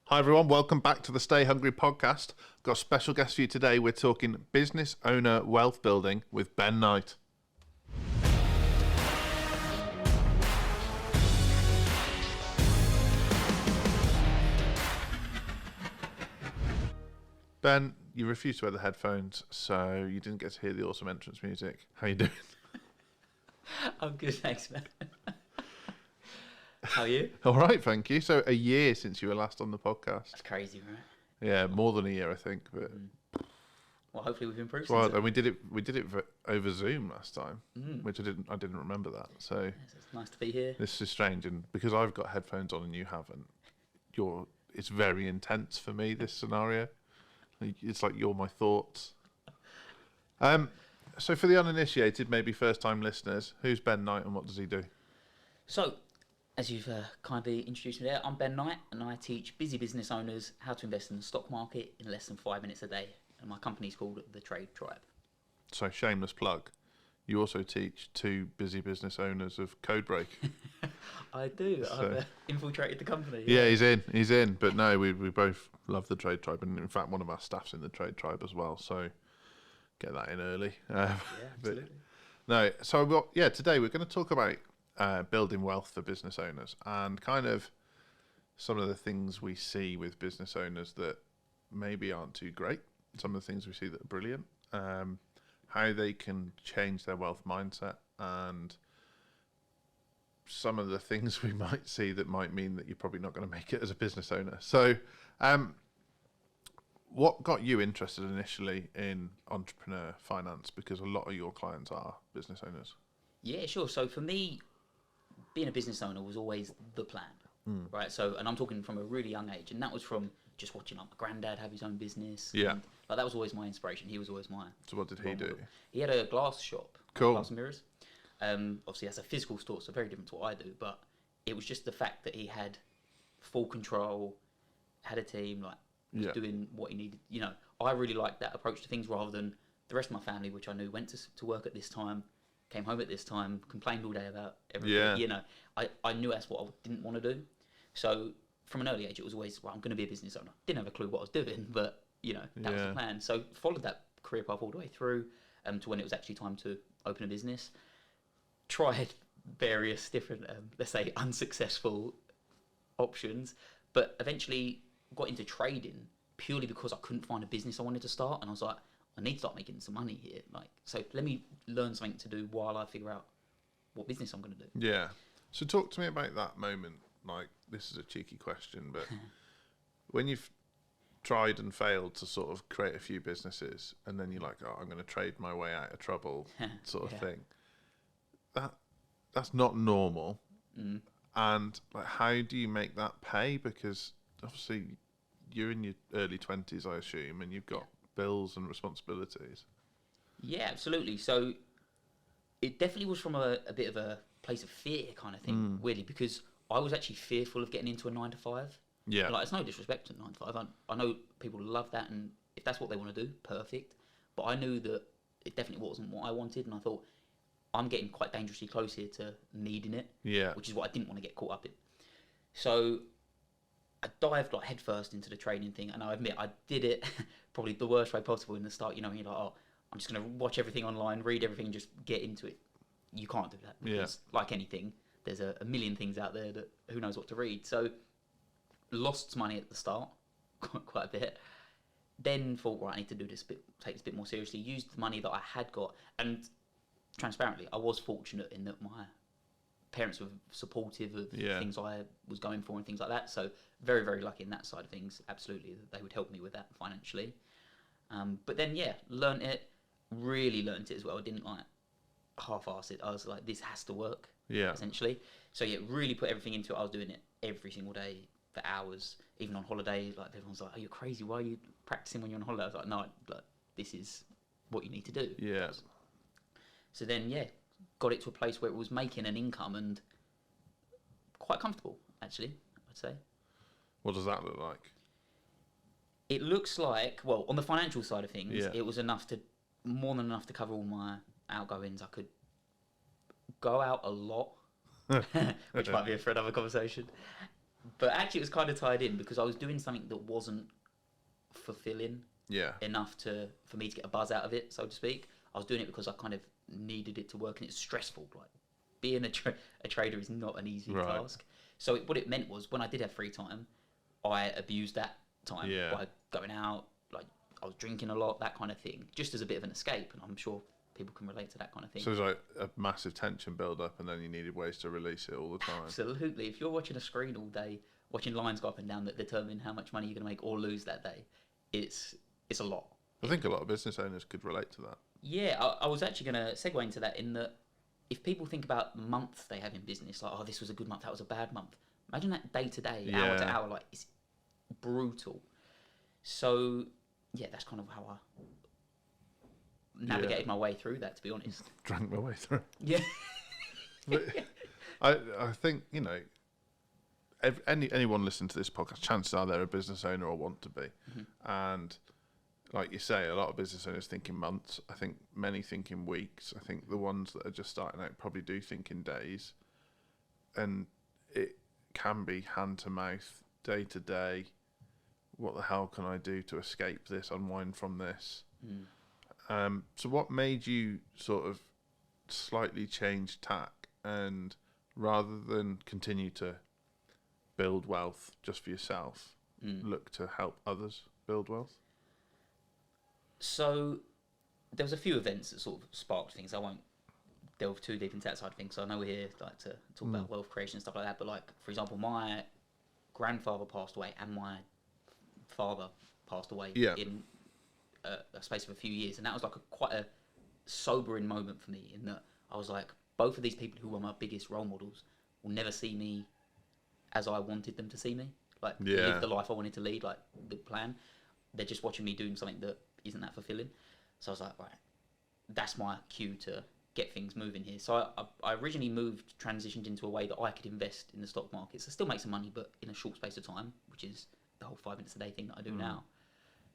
Hi everyone, welcome back to the Stay Hungry podcast. Got a special guest for you today. We're talking business owner wealth building with Ben Knight. Ben, you refused to wear the headphones, so you didn't get to hear the awesome entrance music. How you doing? I'm good, thanks, man. How are you? All right, thank you. So a year since you were last on the podcast. That's crazy, right? Yeah, more than a year, I think. But Well, hopefully we've improved. well, since and we did it over Zoom last time, which I didn't remember that. So then. Yes, it's nice to be here. this is strange, and because I've got headphones on and you haven't, it's very intense for me. This scenario, it's like you're my thoughts. So for the uninitiated, maybe first-time listeners, who's Ben Knight and what does he do? So, as you've kindly introduced me there, I'm Ben Knight, and I teach busy business owners how to invest in the stock market in less than 5 minutes a day. And my company's called The Trade Tribe. So shameless plug. You also teach two busy business owners of Codebreak. I do. So- I've infiltrated the company. Yeah, he's in. But no, we both love the Trade Tribe, and in fact, one of our staff's in the Trade Tribe as well. So get that in early. Yeah, absolutely. No, so today we're going to talk about building wealth for business owners and kind of some of the things we see with business owners that maybe aren't too great. Some of the things we see that are brilliant. How they can change their wealth mindset, and some of the things we might see that might mean that you're probably not going to make it as a business owner. So, what got you interested initially in entrepreneur finance? Because a lot of your clients are business owners. Yeah, sure. So for me, being a business owner was always the plan, right? So, and I'm talking from a really young age, and that was from just watching like my granddad have his own business. Yeah. And, like that was always my inspiration. He was always my. So what did he role do? model. He had a glass shop, Cool. glass and mirrors. Obviously, that's a physical store, so very different to what I do. But it was just the fact that he had full control, had a team, like was Yeah. doing what he needed. You know, I really liked that approach to things rather than the rest of my family, which I knew went to work at this time, came home at this time, complained all day about everything. Yeah. You know, I knew that's what I didn't want to do. So from an early age, it was always, well, I'm going to be a business owner. Didn't have a clue what I was doing, but you know, that was the Yeah. plan. So followed that career path all the way through to when it was actually time to open a business. Tried various different, let's say, unsuccessful options, but eventually got into trading purely because I couldn't find a business I wanted to start, and I was like, I need to start making some money here. Like, so let me learn something to do while I figure out what business I'm going to do. Yeah. So talk to me about that moment. Like, this is a cheeky question, but when you've tried and failed to sort of create a few businesses, and then you're like, oh, I'm going to trade my way out of trouble, sort of Yeah. thing. That's not normal. Mm. And like, how do you make that pay? Because obviously you're in your early 20s, I assume, and you've got bills and responsibilities. Yeah, absolutely. So it definitely was from a bit of a place of fear kind of thing, weirdly, because I was actually fearful of getting into a 9 to 5. Yeah. Like, it's no disrespect to 9 to 5. I know people love that, and if that's what they want to do, perfect. But I knew that it definitely wasn't what I wanted, and I thought, I'm getting quite dangerously close here to needing it, Yeah. which is what I didn't want to get caught up in. So I dived like headfirst into the trading thing, and I admit I did it probably the worst way possible in the start. You know, you're like, oh, I'm just going to watch everything online, read everything, just get into it. You can't do that because, like anything, there's a million things out there that who knows what to read. So lost money at the start, quite a bit. Then thought, right, I need to do this take this a bit more seriously. Used the money that I had got, and transparently, I was fortunate in that my parents were supportive of things I was going for and things like that. So very, very lucky in that side of things. Absolutely, that they would help me with that financially. But then, learnt it. Really learnt it as well. I didn't like half-ass it. I was like, this has to work. Yeah. Essentially. So really put everything into it. I was doing it every single day for hours, even on holiday. Like everyone's like, "Oh, you're crazy. Why are you practicing when you're on holiday?" I was like, "No, like this is what you need to do." Yeah. So then, got it to a place where it was making an income and quite comfortable, actually, I'd say. What does that look like? It looks like, well, on the financial side of things, it was more than enough to cover all my outgoings. I could go out a lot, which might be for another conversation. But actually, it was kind of tied in because I was doing something that wasn't fulfilling Yeah. enough for me to get a buzz out of it, so to speak. I was doing it because I kind of needed it to work, and it's stressful. Like being a trader is not an easy task. So what it meant was when I did have free time, I abused that time by going out. Like I was drinking a lot, that kind of thing, just as a bit of an escape. And I'm sure people can relate to that kind of thing. So it was like a massive tension build up, and then you needed ways to release it all the time. Absolutely. If you're watching a screen all day, watching lines go up and down that determine how much money you're going to make or lose that day, it's a lot. I think a lot of business owners could relate to that. Yeah, I was actually going to segue into that in that if people think about months they have in business, like, oh, this was a good month, that was a bad month. Imagine that day to day, hour to hour, like, it's brutal. So, yeah, that's kind of how I navigated my way through that, to be honest. Drank my way through. Yeah. But I think, you know, anyone listening to this podcast, chances are they're a business owner or want to be. And like you say, a lot of business owners think in months. I think many think in weeks. I think the ones that are just starting out probably do think in days. And it can be hand to mouth, day to day. What the hell can I do to escape this, unwind from this? So what made you sort of slightly change tack and rather than continue to build wealth just for yourself, look to help others build wealth? So there was a few events that sort of sparked things. I won't delve too deep into that side of things. So I know we're here like to talk about wealth creation and stuff like that. But like, for example, my grandfather passed away and my father passed away in a space of a few years, and that was like quite a sobering moment for me. In that I was like, both of these people who were my biggest role models will never see me as I wanted them to see me. Like live the life I wanted to lead, like the plan. They're just watching me doing something that isn't that fulfilling. So I was like, right, that's my cue to get things moving here. So I originally transitioned into a way that I could invest in the stock markets. I still make some money, but in a short space of time, which is the whole 5 minutes a day thing that I do now.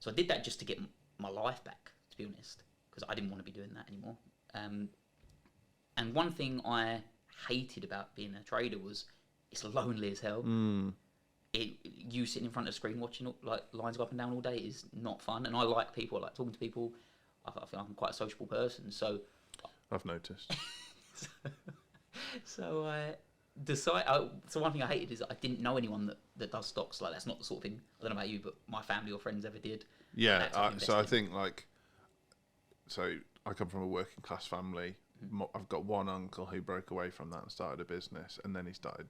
So I did that just to get my life back, to be honest, because I didn't want to be doing that anymore. And one thing I hated about being a trader was it's lonely as hell. You sitting in front of the screen watching like lines go up and down all day is not fun. And I like people, I like talking to people. I feel like I'm quite a sociable person, so I've noticed. So I decided. So one thing I hated is that I didn't know anyone that does stocks. Like that's not the sort of thing. I don't know about you, but my family or friends ever did. Yeah, so I think like, so I come from a working class family. I've got one uncle who broke away from that and started a business, and then he started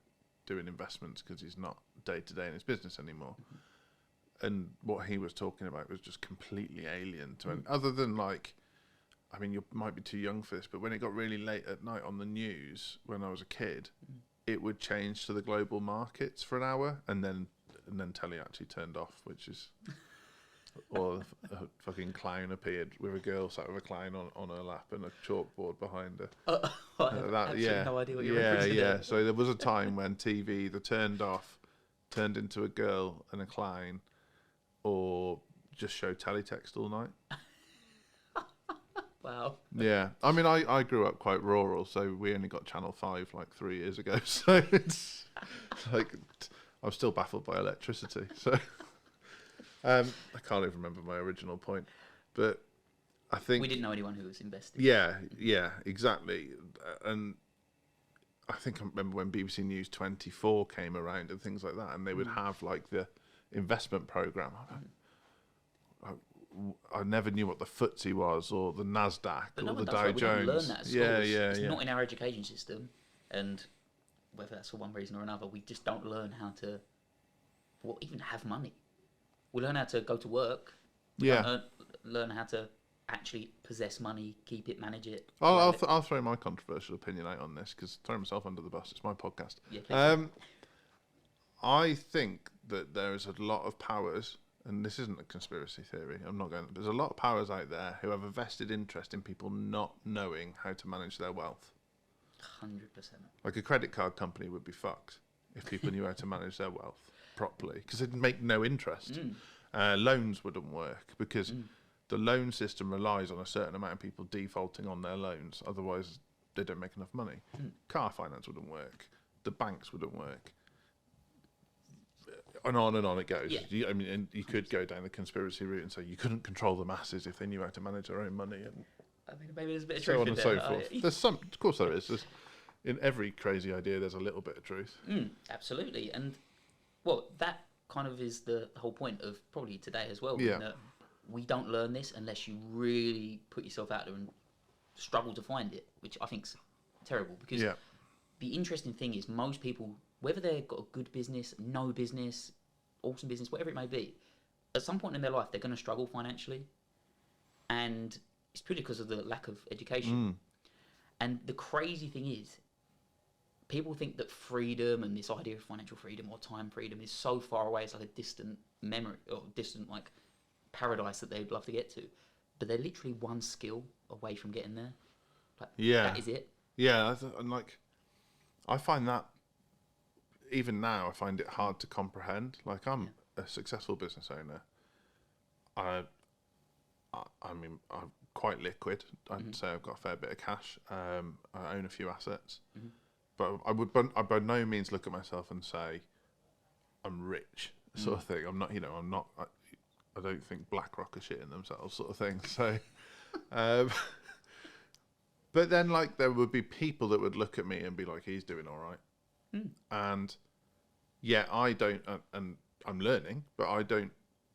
doing investments because he's not day to day in his business anymore. And what he was talking about was just completely alien to him. Other than like, I mean, you might be too young for this, but when it got really late at night on the news when I was a kid, it would change to the global markets for an hour, and then telly actually turned off, which is, or a fucking clown appeared with a girl sat with a clown on her lap and a chalkboard behind her. I have absolutely no idea what you're referring to there. So there was a time when TV either turned off, turned into a girl and a clown, or just showed teletext all night. Wow. Yeah, I mean, I grew up quite rural, so we only got Channel 5 like 3 years ago. So it's like I'm still baffled by electricity. So I can't even remember my original point, but I think we didn't know anyone who was investing. Yeah, exactly. And I think I remember when BBC News 24 came around and things like that, and they would have like the investment program. I never knew what the FTSE was, or the Nasdaq, But or no the one does Dow that. We don't Jones. learn that at schools. It's yeah. not in our education system, and whether that's for one reason or another, we just don't learn how to, even have money. We learn how to go to work. We don't learn how to actually possess money, keep it, manage it. I'll throw my controversial opinion out on this because throw myself under the bus. It's my podcast. Yeah, I think that there is a lot of powers, and this isn't a conspiracy theory. There's a lot of powers out there who have a vested interest in people not knowing how to manage their wealth. 100%. Like a credit card company would be fucked if people knew how to manage their wealth properly, because it'd make no interest. Loans wouldn't work because the loan system relies on a certain amount of people defaulting on their loans. Otherwise, they don't make enough money. Car finance wouldn't work. The banks wouldn't work. and on it goes. Yeah. I mean, and you could go down the conspiracy route and say you couldn't control the masses if they knew how to manage their own money, and I mean, maybe there's a bit of so truth on in and there. so forth. There's some, of course, there is. There's, in every crazy idea, there's a little bit of truth. Absolutely, and well, that kind of is the whole point of probably today as well. Yeah. That we don't learn this unless you really put yourself out there and struggle to find it, which I think's terrible. Because the interesting thing is, most people, whether they've got a good business, no business, awesome business, whatever it may be, at some point in their life they're going to struggle financially, and it's purely because of the lack of education. And the crazy thing is, people think that freedom and this idea of financial freedom or time freedom is so far away. It's like a distant memory or distant like paradise that they'd love to get to, but they're literally one skill away from getting there. Like, that is it. Yeah, and like, I find that even now, I find it hard to comprehend. Like, I'm a successful business owner. I mean, I'm quite liquid. I'd say I've got a fair bit of cash. I own a few assets, but I by no means look at myself and say I'm rich, sort of thing. I'm not. I'm not. I don't think BlackRock are shitting themselves, sort of thing. So, but then like there would be people that would look at me and be like, "He's doing all right," and I don't, and I'm learning, but I don't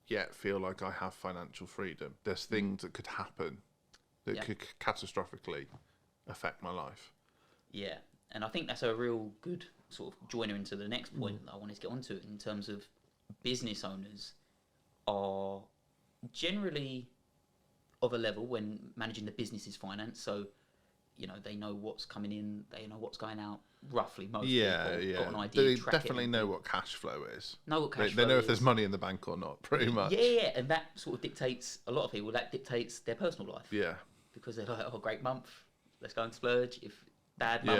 yet feel like I have financial freedom. There's things that could happen that could catastrophically affect my life. Yeah, and I think that's a real good sort of joiner into the next point that I wanted to get onto in terms of business owners are generally of a level when managing the business's finance. So, they know what's coming in, they know what's going out. Roughly, most people got an idea. They definitely know what cash flow is. They know if there's money in the bank or not, pretty much. Yeah, and that sort of dictates a lot of people. That dictates their personal life. Yeah, because they're like, oh, great month, let's go and splurge. If bad month,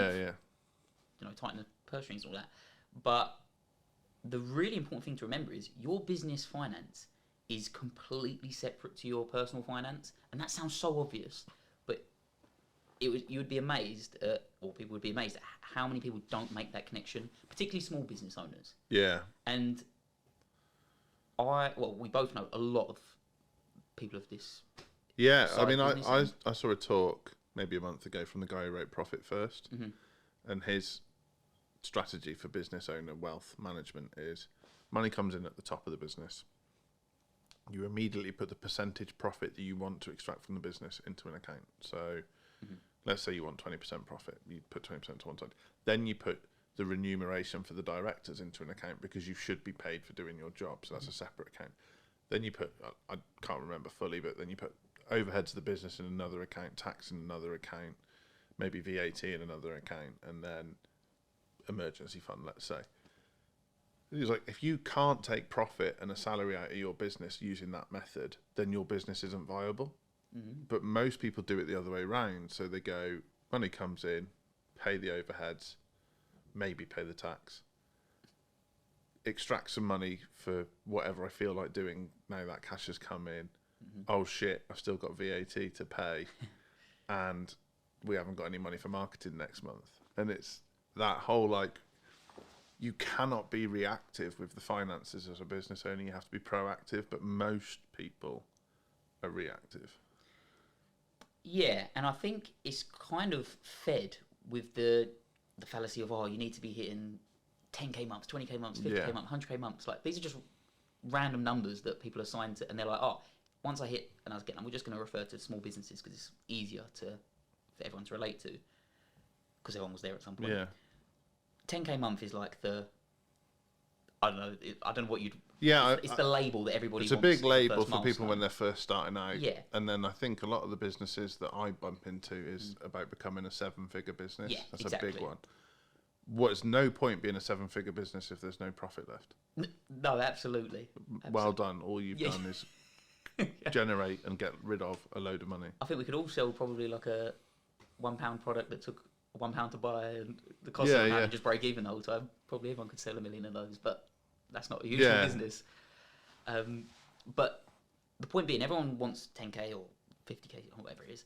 tighten the purse strings and all that. But the really important thing to remember is your business finance is completely separate to your personal finance, and that sounds so obvious, but you would be amazed at, or people would be amazed at how many people don't make that connection, particularly small business owners. Yeah. And we both know a lot of people of this. Yeah, I mean, I saw a talk maybe a month ago from the guy who wrote Profit First, and his strategy for business owner wealth management is money comes in at the top of the business. You immediately put the percentage profit that you want to extract from the business into an account. So let's say you want 20% profit, you put 20% to one side. Then you put the remuneration for the directors into an account because you should be paid for doing your job. So that's a separate account. Then you put, I can't remember fully, but then you put overheads of the business in another account, tax in another account, maybe VAT in another account, and then emergency fund, let's say. It's like, if you can't take profit and a salary out of your business using that method, then your business isn't viable. But most people do it the other way around. So they go, money comes in, pay the overheads, maybe pay the tax, extract some money for whatever I feel like doing now that cash has come in. Oh shit, I've still got VAT to pay, and we haven't got any money for marketing next month. And it's that whole like, you cannot be reactive with the finances as a business owner. You have to be proactive, but most people are reactive. Yeah, and I think it's kind of fed with the fallacy of, you need to be hitting 10k months, 20k months, 50k months, 100k months. Like, these are just random numbers that people assign to, and they're like, once I hit, and we're just going to refer to small businesses because it's easier for everyone to relate to, because everyone was there at some point. Yeah. 10k month is like I don't know what you'd. Yeah, it's the label that everybody. It's a big label for people when they're first starting out. Yeah. And then I think a lot of the businesses that I bump into is about becoming a 7-figure business. Yeah, that's exactly. a big one. What's no point being a 7-figure business if there's no profit left? No, absolutely. Well done. All you've done is generate and get rid of a load of money. I think we could all sell probably like a £1 product that took £1 to buy, and the cost of £1 and just break even the whole time. Probably everyone could sell 1 million of those, but that's not a useful business. But the point being, everyone wants 10k or 50k or whatever it is,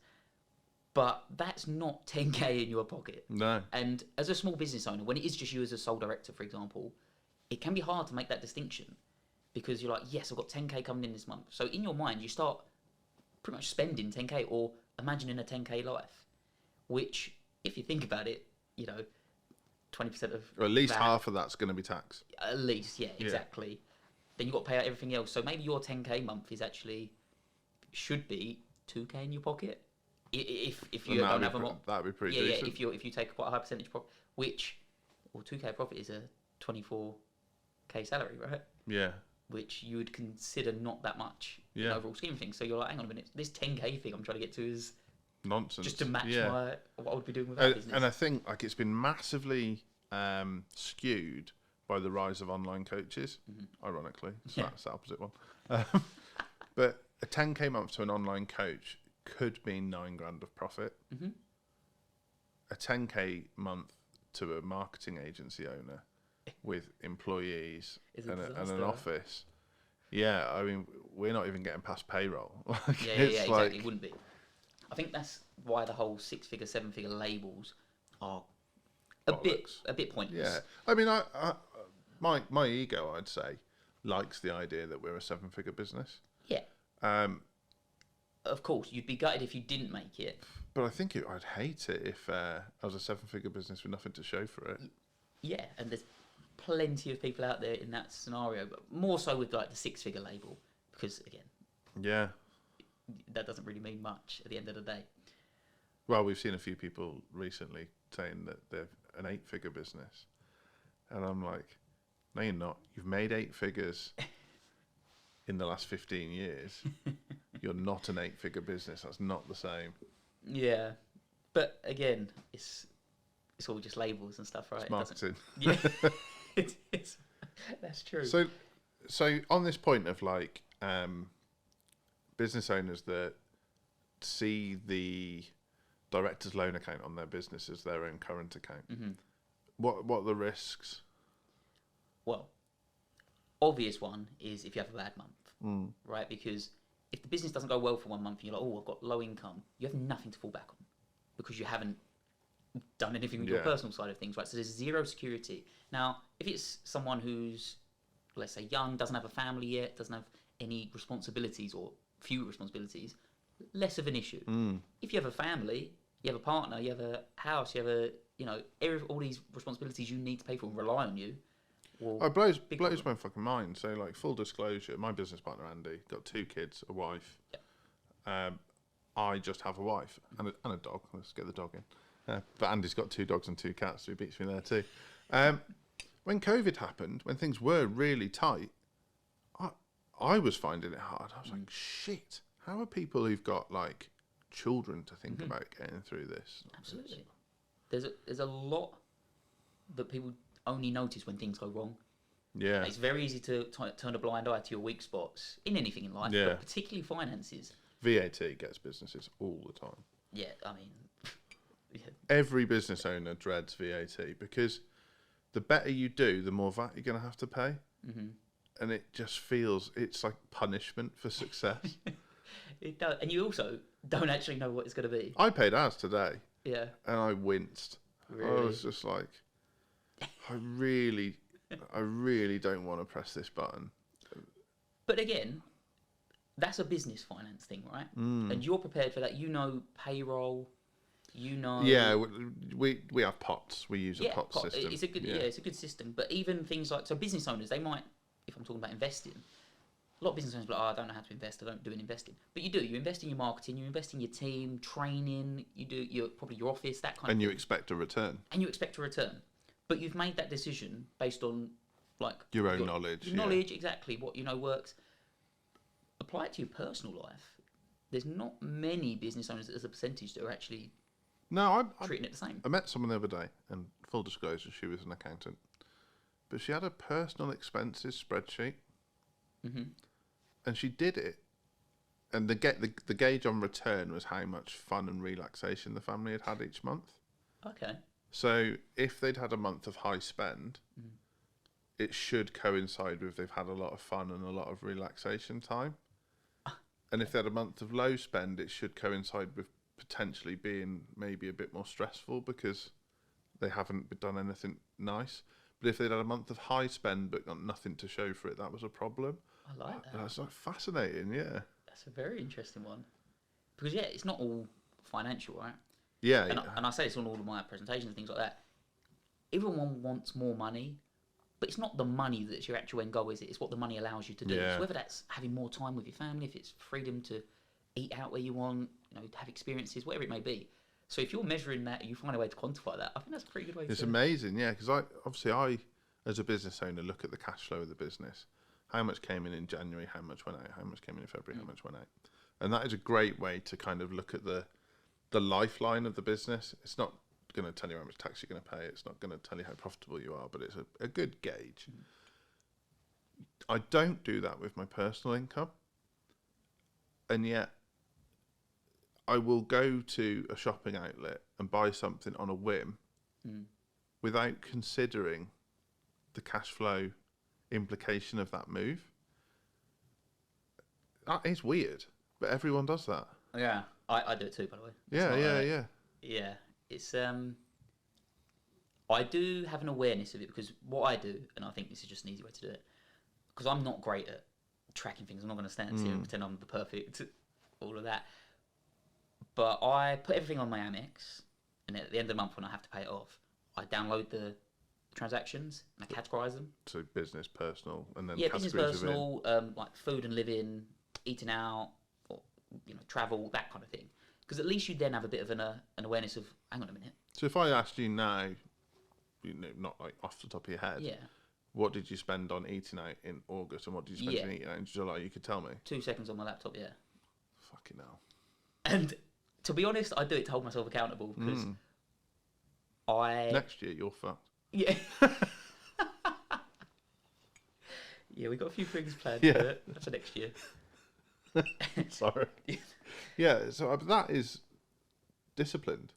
but that's not 10k in your pocket. No. And as a small business owner, when it is just you as a sole director, for example, it can be hard to make that distinction because you're like, yes, I've got 10k coming in this month. So in your mind, you start pretty much spending 10k or imagining a 10k life, which, if you think about it, 20% of Or at least that, half of that's going to be tax. at least, yeah, exactly. Then you've got to pay out everything else. So maybe your 10k month should be 2k in your pocket. If you don't have a lot, that'd be pretty yeah, decent. yeah. If you take quite a high percentage profit, which, well, 2k profit is a 24k salary, right? Yeah. Which you would consider not that much in Yeah. the overall scheme of things. So you're like, hang on a minute, this 10k thing I'm trying to get to is Nonsense. just to match what I would be doing with and, that business. and I think like it's been massively skewed by the rise of online coaches, ironically. So Yeah. that's the opposite one. But a 10k month to an online coach could mean $9,000 of profit. Mm-hmm. A 10k month to a marketing agency owner with employees Is and, a and an disaster. office. Yeah, I mean, we're not even getting past payroll. Yeah, It's exactly. like- It wouldn't be. I think that's why the whole 6-figure, 7-figure labels are a bit pointless. Yeah, I mean, my ego, I'd say, likes the idea that we're a 7-figure business. Yeah. Um, Of course, you'd be gutted if you didn't make it. but I think I'd hate it if I was a 7-figure business with nothing to show for it. Yeah, and there's plenty of people out there in that scenario, but more so with like the 6-figure label, because again, Yeah. that doesn't really mean much at the end of the day. Well, we've seen a few people recently saying that they're an 8-figure business, and I'm like, no, you're not. You've made 8 figures in the last 15 years. You're not an 8-figure business. That's not the same. Yeah, but again, it's all just labels and stuff, right? It's marketing. Yeah, it's that's true. So on this point of like business owners that see the director's loan account on their business as their own current account, what are the risks? Well, obvious one is if you have a bad month, right? Because if the business doesn't go well for 1 month and you're like, oh, I've got low income, you have nothing to fall back on because you haven't done anything with your personal side of things, right? So there's zero security. Now, if it's someone who's, let's say, young, doesn't have a family yet, doesn't have any responsibilities or few responsibilities, less of an issue. If you have a family, you have a partner, you have a house, you have all these responsibilities you need to pay for and rely on you. Well, It blows my fucking mind. So, like, full disclosure, my business partner Andy got 2 kids, a wife. I just have a wife and a dog. Let's get the dog in. But Andy's got 2 dogs and 2 cats, so he beats me there too. When COVID happened, when things were really tight, I was finding it hard. I was like, shit, how are people who've got like children to think about getting through this? Absolutely. There's a lot that people only notice when things go wrong. Yeah. It's very easy to turn a blind eye to your weak spots in anything in life, Yeah. but particularly finances. VAT gets businesses all the time. Yeah, I mean, Every business owner dreads VAT because the better you do, the more VAT you're going to have to pay. And it just feels, it's like punishment for success. it does, and you also don't actually know what it's going to be. I paid ours today Yeah, and I winced. I really. was just like, I really don't want to press this button. But again, that's a business finance thing, right? And you're prepared for that. You know payroll. You know. Yeah, we have pots. We use a pot pot- system. It's a good it's a good system. But even things like business owners, they might, if I'm talking about investing, a lot of business owners are like, oh, I don't know how to invest. I don't do an investing. But you do. You invest in your marketing. You invest in your team, training. You do probably your office, that kind of and you thing. expect a return. And you expect a return. But you've made that decision based on like Your own knowledge. Your knowledge, exactly what you know works. Apply it to your personal life. There's not many business owners as a percentage that are actually No, treating it the same. I met someone the other day, and full disclosure, she was an accountant, but she had a personal expenses spreadsheet, and she did it, and the gauge on return was how much fun and relaxation the family had had each month. Okay. So if they'd had a month of high spend, it should coincide with they've had a lot of fun and a lot of relaxation time. And if they had a month of low spend, it should coincide with potentially being maybe a bit more stressful because they haven't done anything nice. But if they'd had a month of high spend but got nothing to show for it, that was a problem. I like that. That's like fascinating, yeah. That's a very interesting one. Because, yeah, it's not all financial, right? Yeah, And I say this on all of my presentations and things like that. Everyone wants more money, but it's not the money that's your actual end goal, is it? It's what the money allows you to do. Yeah. So whether that's having more time with your family, if it's freedom to eat out where you want, have experiences, whatever it may be. So if you're measuring that, you find a way to quantify that. I think that's a pretty good way. It's amazing, yeah. Because I, as a business owner, look at the cash flow of the business. How much came in January? How much went out? How much came in February? How much went out? And that is a great way to kind of look at the lifeline of the business. It's not going to tell you how much tax you're going to pay. It's not going to tell you how profitable you are, but it's a good gauge. I don't do that with my personal income, and yet I will go to a shopping outlet and buy something on a whim without considering the cash flow implication of that move. That is weird, but everyone does that. Yeah, I do it too, by the way. Yeah. It's I do have an awareness of it, because what I do, and I think this is just an easy way to do it, because I'm not great at tracking things. I'm not going to stand here and pretend I'm the perfect, all of that. But I put everything on my Amex, and at the end of the month when I have to pay it off, I download the transactions and I categorise them. So business, personal, and then business, personal, like food and living, eating out, or travel, that kind of thing. Because at least you then have a bit of an awareness of, hang on a minute. So if I asked you now, not like off the top of your head, what did you spend on eating out in August and what did you spend on eating out in July? You could tell me. 2 seconds on my laptop, yeah. Fucking hell. And to be honest, I do it to hold myself accountable, because next year you're fucked. Yeah. Yeah, we got a few things planned for next year. Sorry. Yeah, so that is disciplined.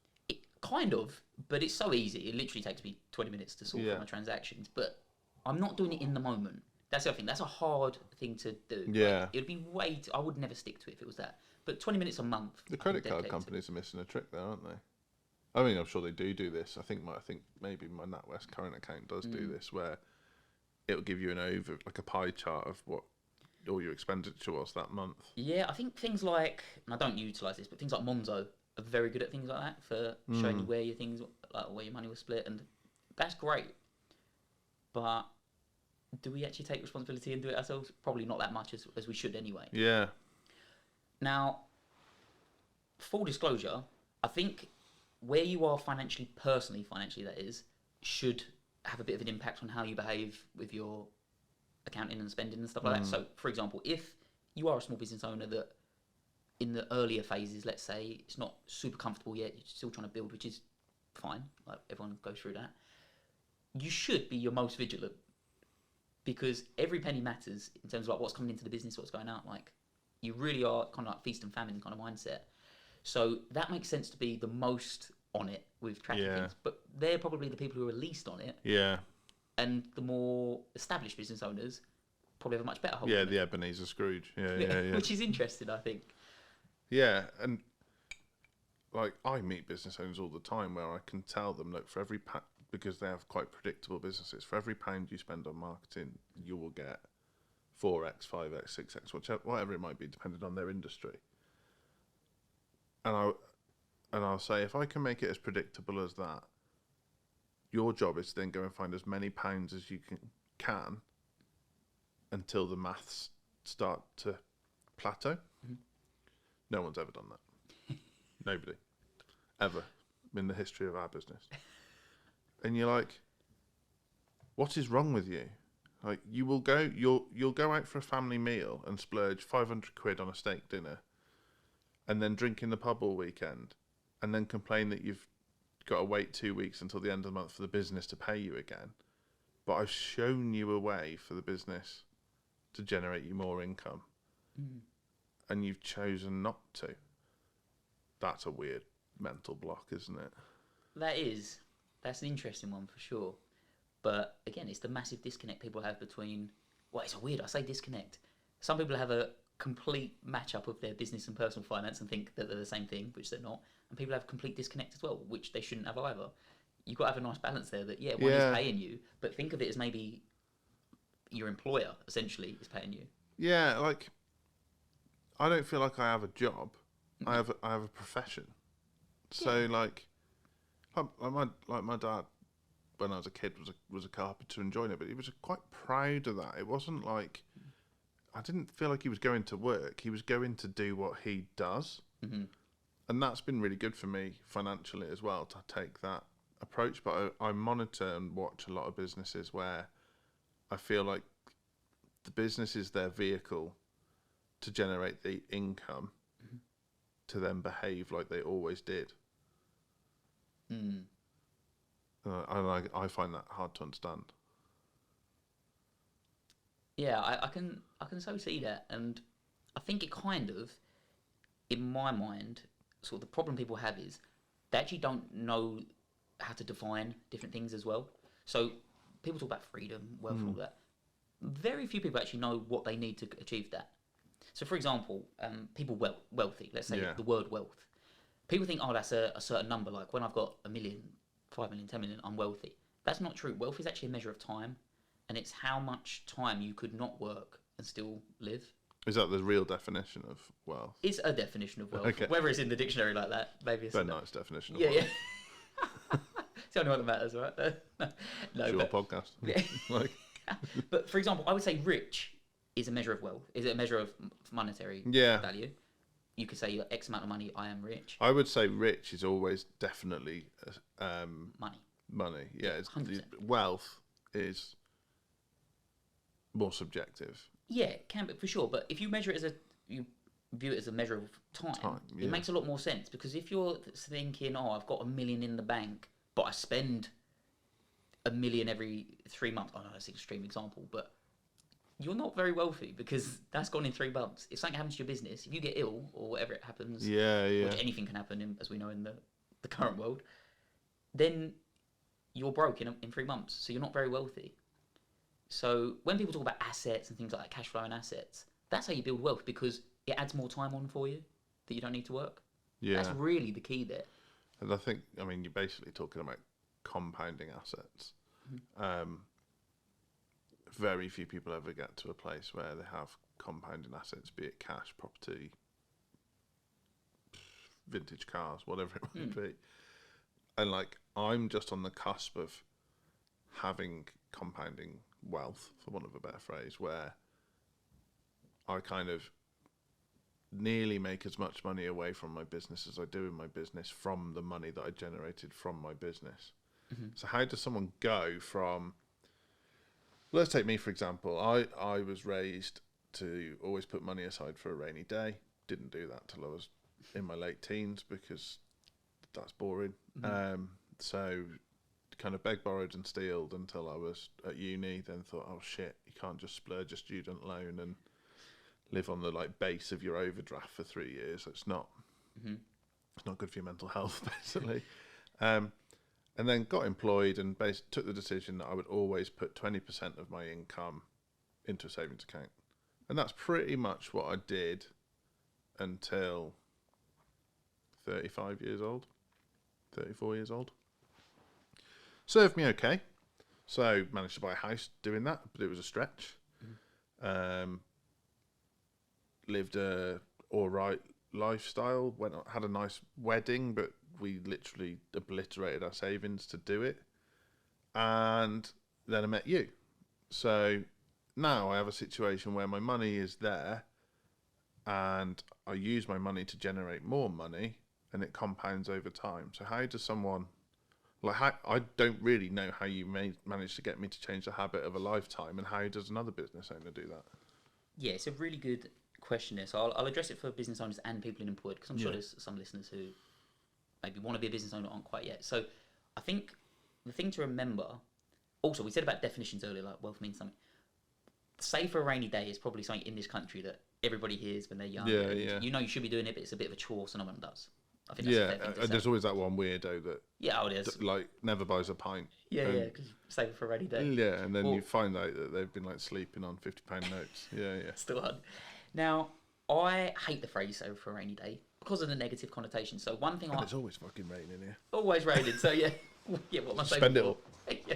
Kind of, but it's so easy. It literally takes me 20 minutes to sort through my transactions, but I'm not doing it in the moment. That's the other thing. That's a hard thing to do. Yeah. Like, it'd be I would never stick to it if it was that. But 20 minutes a month. The credit card companies are missing a trick there, aren't they? I mean, I'm sure they do this. I think maybe my NatWest current account does do this, where it'll give you like a pie chart of what all your expenditure was that month. Yeah, I think things like, and I don't utilise this, but things like Monzo are very good at things like that, for showing you where your things, like where your money was split, and that's great. But do we actually take responsibility and do it ourselves? Probably not that much as we should anyway. Yeah. Now, full disclosure, I think where you are personally financially that is, should have a bit of an impact on how you behave with your accounting and spending and stuff like that. So, for example, if you are a small business owner that in the earlier phases, let's say, it's not super comfortable yet, you're still trying to build, which is fine, like everyone goes through that, you should be your most vigilant, because every penny matters in terms of like what's coming into the business, what's going out. Like, you really are kind of like feast and famine kind of mindset. So that makes sense to be the most on it with tracking things, but they're probably the people who are least on it. Yeah. And the more established business owners probably have a much better hold. Yeah, the Ebenezer Scrooge. Yeah. Which is interesting, I think. Yeah, and like I meet business owners all the time where I can tell them, look, for every because they have quite predictable businesses, for every £1 you spend on marketing, you will get 4x, 5x, 6x, whatever it might be, depending on their industry. And I'll say, if I can make it as predictable as that, your job is to then go and find as many pounds as you can until the maths start to plateau. No one's ever done that. Nobody. Ever. In the history of our business. And you're like, what is wrong with you? Like, you'll go out for a family meal and splurge 500 quid on a steak dinner and then drink in the pub all weekend and then complain that you've got to wait 2 weeks until the end of the month for the business to pay you again. But I've shown you a way for the business to generate you more income. And you've chosen not to. That's a weird mental block, isn't it? That's an interesting one for sure. But again, it's the massive disconnect people have between, well, it's weird, I say disconnect. Some people have a complete match-up of their business and personal finance and think that they're the same thing, which they're not. And people have complete disconnect as well, which they shouldn't have either. you've got to have a nice balance there. That one is paying you, but think of it as maybe your employer essentially is paying you. Yeah, like I don't feel like I have a job. I have a profession. So like my dad when I was a kid was a carpenter enjoying it, but he was quite proud of that. It wasn't like I didn't feel like he was going to work. He was going to do what he does, and that's been really good for me financially as well to take that approach. But I monitor and watch a lot of businesses where I feel like the business is their vehicle to generate the income to then behave like they always did. I find that hard to understand. Yeah, I can so see that, and I think it kind of, in my mind, sort of the problem people have is they actually don't know how to define different things as well. So people talk about freedom, wealth, all that. Very few people actually know what they need to achieve that. So, for example, people wealthy, let's say the word wealth. People think, oh, that's a certain number. Like when I've got 1 million, 5 million, 10 million, I'm wealthy. That's not true. Wealth is actually a measure of time, and it's how much time you could not work and still live. Is that the real definition of wealth? It's a definition of wealth. Okay. Whether it's in the dictionary like that, maybe it's a nice definition of wealth. Yeah. It's the only one that matters, right? No, it's your podcast. Yeah. Like. But for example, I would say rich is a measure of wealth. Is it a measure of monetary value? You could say X amount of money, I am rich. I would say rich is always definitely money. Money, yeah. Wealth is more subjective. Yeah, it can be for sure. But if you measure it you view it as a measure of time, it makes a lot more sense. Because if you're thinking, oh, I've got 1 million in the bank, but I spend 1 million every 3 months. I know that's an extreme example, but you're not very wealthy because that's gone in 3 months. If something happens to your business, if you get ill or whatever it happens, which anything can happen, as we know in the current world, then you're broke in 3 months. So you're not very wealthy. So when people talk about assets and things like that, cash flow and assets, that's how you build wealth because it adds more time on for you that you don't need to work. Yeah. That's really the key there. And I think, you're basically talking about compounding assets. Very few people ever get to a place where they have compounding assets, be it cash, property, vintage cars, whatever it might be. And I'm just on the cusp of having compounding wealth, for want of a better phrase, where I kind of nearly make as much money away from my business as I do in my business from the money that I generated from my business. So how does someone go from, let's take me for example, I was raised to always put money aside for a rainy day. Didn't do that till I was in my late teens because that's boring. So kind of begged, borrowed and stealed until I was at uni, then thought, oh shit, you can't just splurge a student loan and live on the base of your overdraft for 3 years. It's not good for your mental health, basically. And then got employed and took the decision that I would always put 20% of my income into a savings account. And that's pretty much what I did until 35 years old, 34 years old. Served me okay. So managed to buy a house doing that, but it was a stretch. Lived a all right lifestyle, had a nice wedding, but we literally obliterated our savings to do it. And then I met you. So now I have a situation where my money is there and I use my money to generate more money and it compounds over time. So how does someone, I don't really know how you manage to get me to change the habit of a lifetime, and how does another business owner do that? Yeah, it's a really good question there. So I'll address it for business owners and people employed, because I'm sure there's some listeners who maybe want to be a business owner aren't quite yet. So I think the thing to remember, also we said about definitions earlier, like wealth means something. Save for a rainy day is probably something in this country that everybody hears when they're young. Yeah. You know you should be doing it, but it's a bit of a chore, so no one does. I think that's a fair thing to and say. there's always that one weirdo that never buys a pint. Yeah, because save it for a rainy day. Yeah, and then you find out that they've been sleeping on £50 notes. Yeah. Still hard. Now, I hate the phrase save for a rainy day because of the negative connotation. So one thing it's always fucking raining here. Always raining, so yeah. Yeah, what am I saving Spend it for? all. Yeah.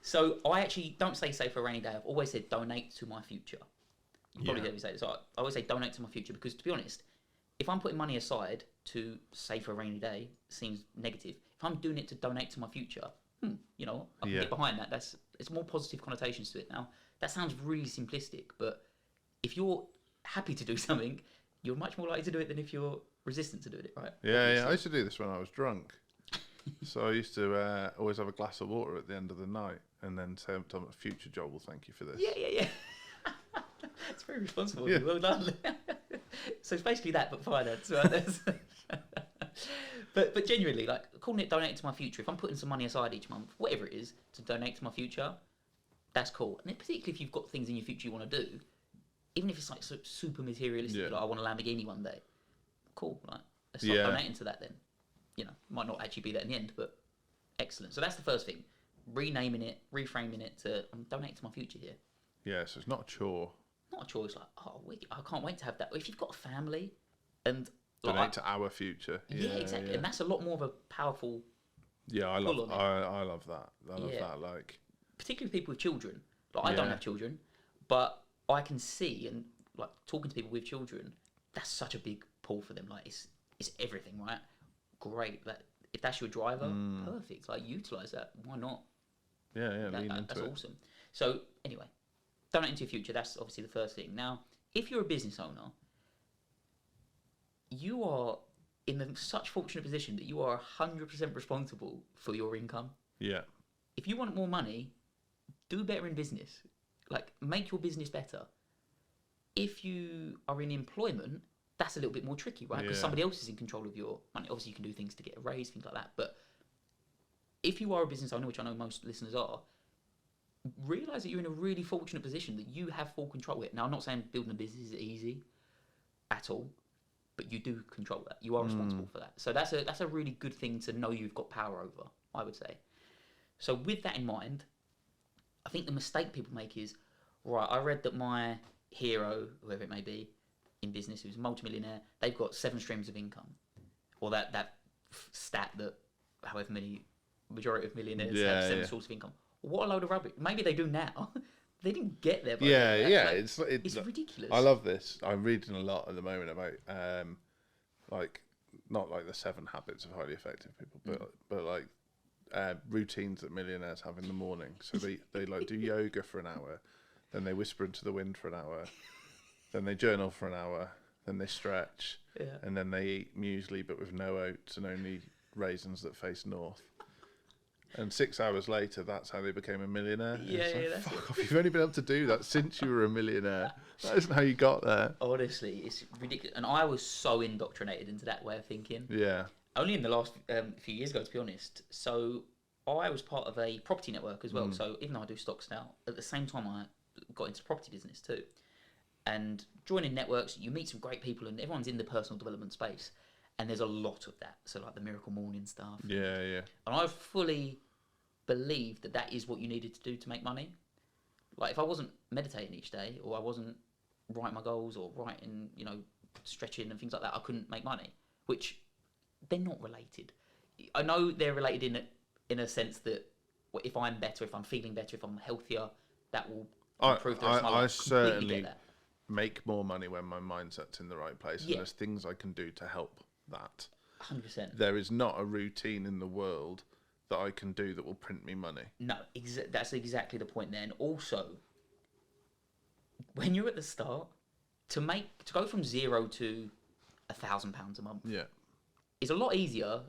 So I actually don't say save for a rainy day. I've always said donate to my future. You probably heard me say this. So I always say donate to my future because, to be honest, if I'm putting money aside to save for a rainy day, it seems negative. If I'm doing it to donate to my future, you know, I can get behind that. It's more positive connotations to it now. That sounds really simplistic, but if you're happy to do something, you're much more likely to do it than if you're resistant to doing it, right? Yeah. I used to do this when I was drunk. So I used to always have a glass of water at the end of the night and then say to my future job, well, thank you for this. Yeah. It's very responsible. Yeah. Well done. So it's basically that, but finance. Right? But genuinely, like calling it donate to my future. If I'm putting some money aside each month, whatever it is, to donate to my future, that's cool. And then particularly if you've got things in your future you want to do, even if it's like super materialistic, like I want a Lamborghini one day, cool. Like let's start donating to that then. You know, might not actually be that in the end, but excellent. So that's the first thing. Renaming it, reframing it to I'm donating to my future here. Yeah, so it's not a chore. Not a choice. Like, I can't wait to have that. If you've got a family and donate to our future. Yeah, exactly. Yeah. And that's a lot more of a powerful. Yeah, I love that. I love that. Like, particularly people with children. Like, I don't have children, but I can see and like talking to people with children. That's such a big pull for them. Like, it's everything, right? Great. That if that's your driver, perfect. Like, utilize that. Why not? Yeah. That's awesome. So anyway, donate into your future. That's obviously the first thing. Now, if you're a business owner, you are in such fortunate position that you are 100% responsible for your income. Yeah. If you want more money, do better in business. Like, make your business better. If you are in employment, that's a little bit more tricky, right? Because somebody else is in control of your money. Obviously, you can do things to get a raise, things like that. But if you are a business owner, which I know most listeners are, realise that you're in a really fortunate position that you have full control of it. Now, I'm not saying building a business is easy at all, but you do control that. You are responsible for that. So that's a really good thing to know you've got power over, I would say. So with that in mind, I think the mistake people make is, right, I read that my hero, whoever it may be, in business, who's a multimillionaire, they've got 7 streams of income. Or that stat that however many majority of millionaires have 7 sources of income. What a load of rubbish. Maybe they do now. They didn't get there. By It's ridiculous. I love this. I'm reading a lot at the moment about like not like the 7 habits of highly effective people, but like routines that millionaires have in the morning. So they like do yoga for an hour, then they whisper into the wind for an hour, then they journal for an hour, then they stretch, and then they eat muesli but with no oats and only raisins that face north. And 6 hours later, that's how they became a millionaire. That's fuck off. You've only been able to do that since you were a millionaire. That isn't how you got there. Honestly, it's ridiculous. And I was so indoctrinated into that way of thinking. Yeah. Only in the last few years ago, to be honest. So I was part of a property network as well. So even though I do stocks now, at the same time I got into the property business too. And joining networks, you meet some great people and everyone's in the personal development space. And there's a lot of that. So like the Miracle Morning stuff. Yeah. And I fully believed that is what you needed to do to make money. Like if I wasn't meditating each day or I wasn't writing my goals or writing, stretching and things like that, I couldn't make money, which they're not related. I know they're related in a sense that if I'm better, if I'm feeling better, if I'm healthier, that will improve the rest of my life. I certainly make more money when my mindset's in the right place. And there's things I can do to help that. 100%. There is not a routine in the world that I can do that will print me money. No, that's exactly the point there. And also, when you're at the start, to go from 0 to £1,000 a month, is a lot easier.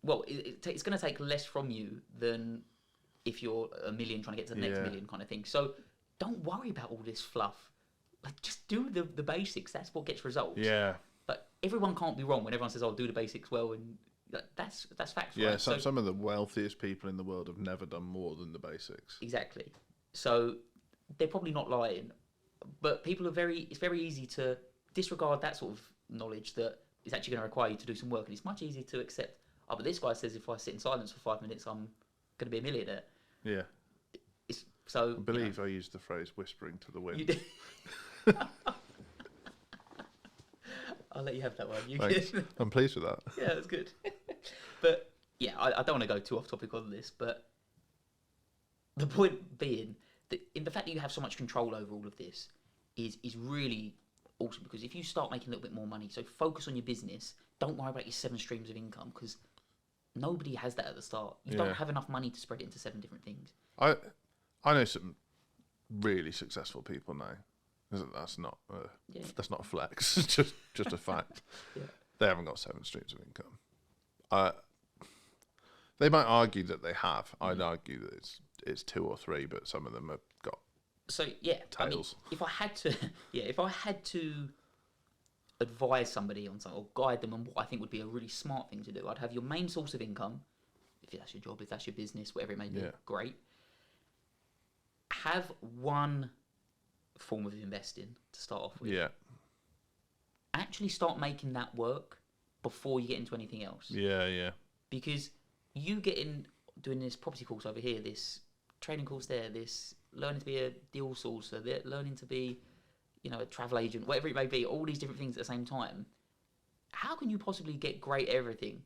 Well, it's going to take less from you than if you're a million trying to get to the next million kind of thing. So don't worry about all this fluff. Like, just do the basics. That's what gets results. Yeah. But everyone can't be wrong when everyone says, "Oh, do the basics well," and that's facts. Yeah, right? some of the wealthiest people in the world have never done more than the basics. Exactly. So they're probably not lying. But people it's very easy to disregard that sort of knowledge that is actually going to require you to do some work, and it's much easier to accept. Oh, but this guy says if I sit in silence for 5 minutes, I'm going to be a millionaire. Yeah. So I believe I used the phrase "whispering to the wind." You did. I'll let you have that one. Thanks. I'm pleased with that. Yeah, that's good. But yeah, I don't want to go too off topic on this, but the point being that in the fact that you have so much control over all of this is really awesome, because if you start making a little bit more money, so focus on your business, don't worry about your 7 streams of income, because nobody has that at the start. You Yeah. don't have enough money to spread it into 7 different things. I know some really successful people now. That's not that's not a flex. just a fact. Yeah. They haven't got 7 streams of income. They might argue that they have. I'd argue that it's 2 or 3, but some of them have got So yeah, tails. I mean, if I had to advise somebody on something or guide them on what I think would be a really smart thing to do, I'd have your main source of income, if that's your job, if that's your business, whatever it may be, great. Have one form of investing to start off with. Yeah. Actually start making that work before you get into anything else. Yeah. Because you get in doing this property course over here, this training course there, this learning to be a deal sourcer, learning to be, a travel agent, whatever it may be, all these different things at the same time. How can you possibly get great at everything?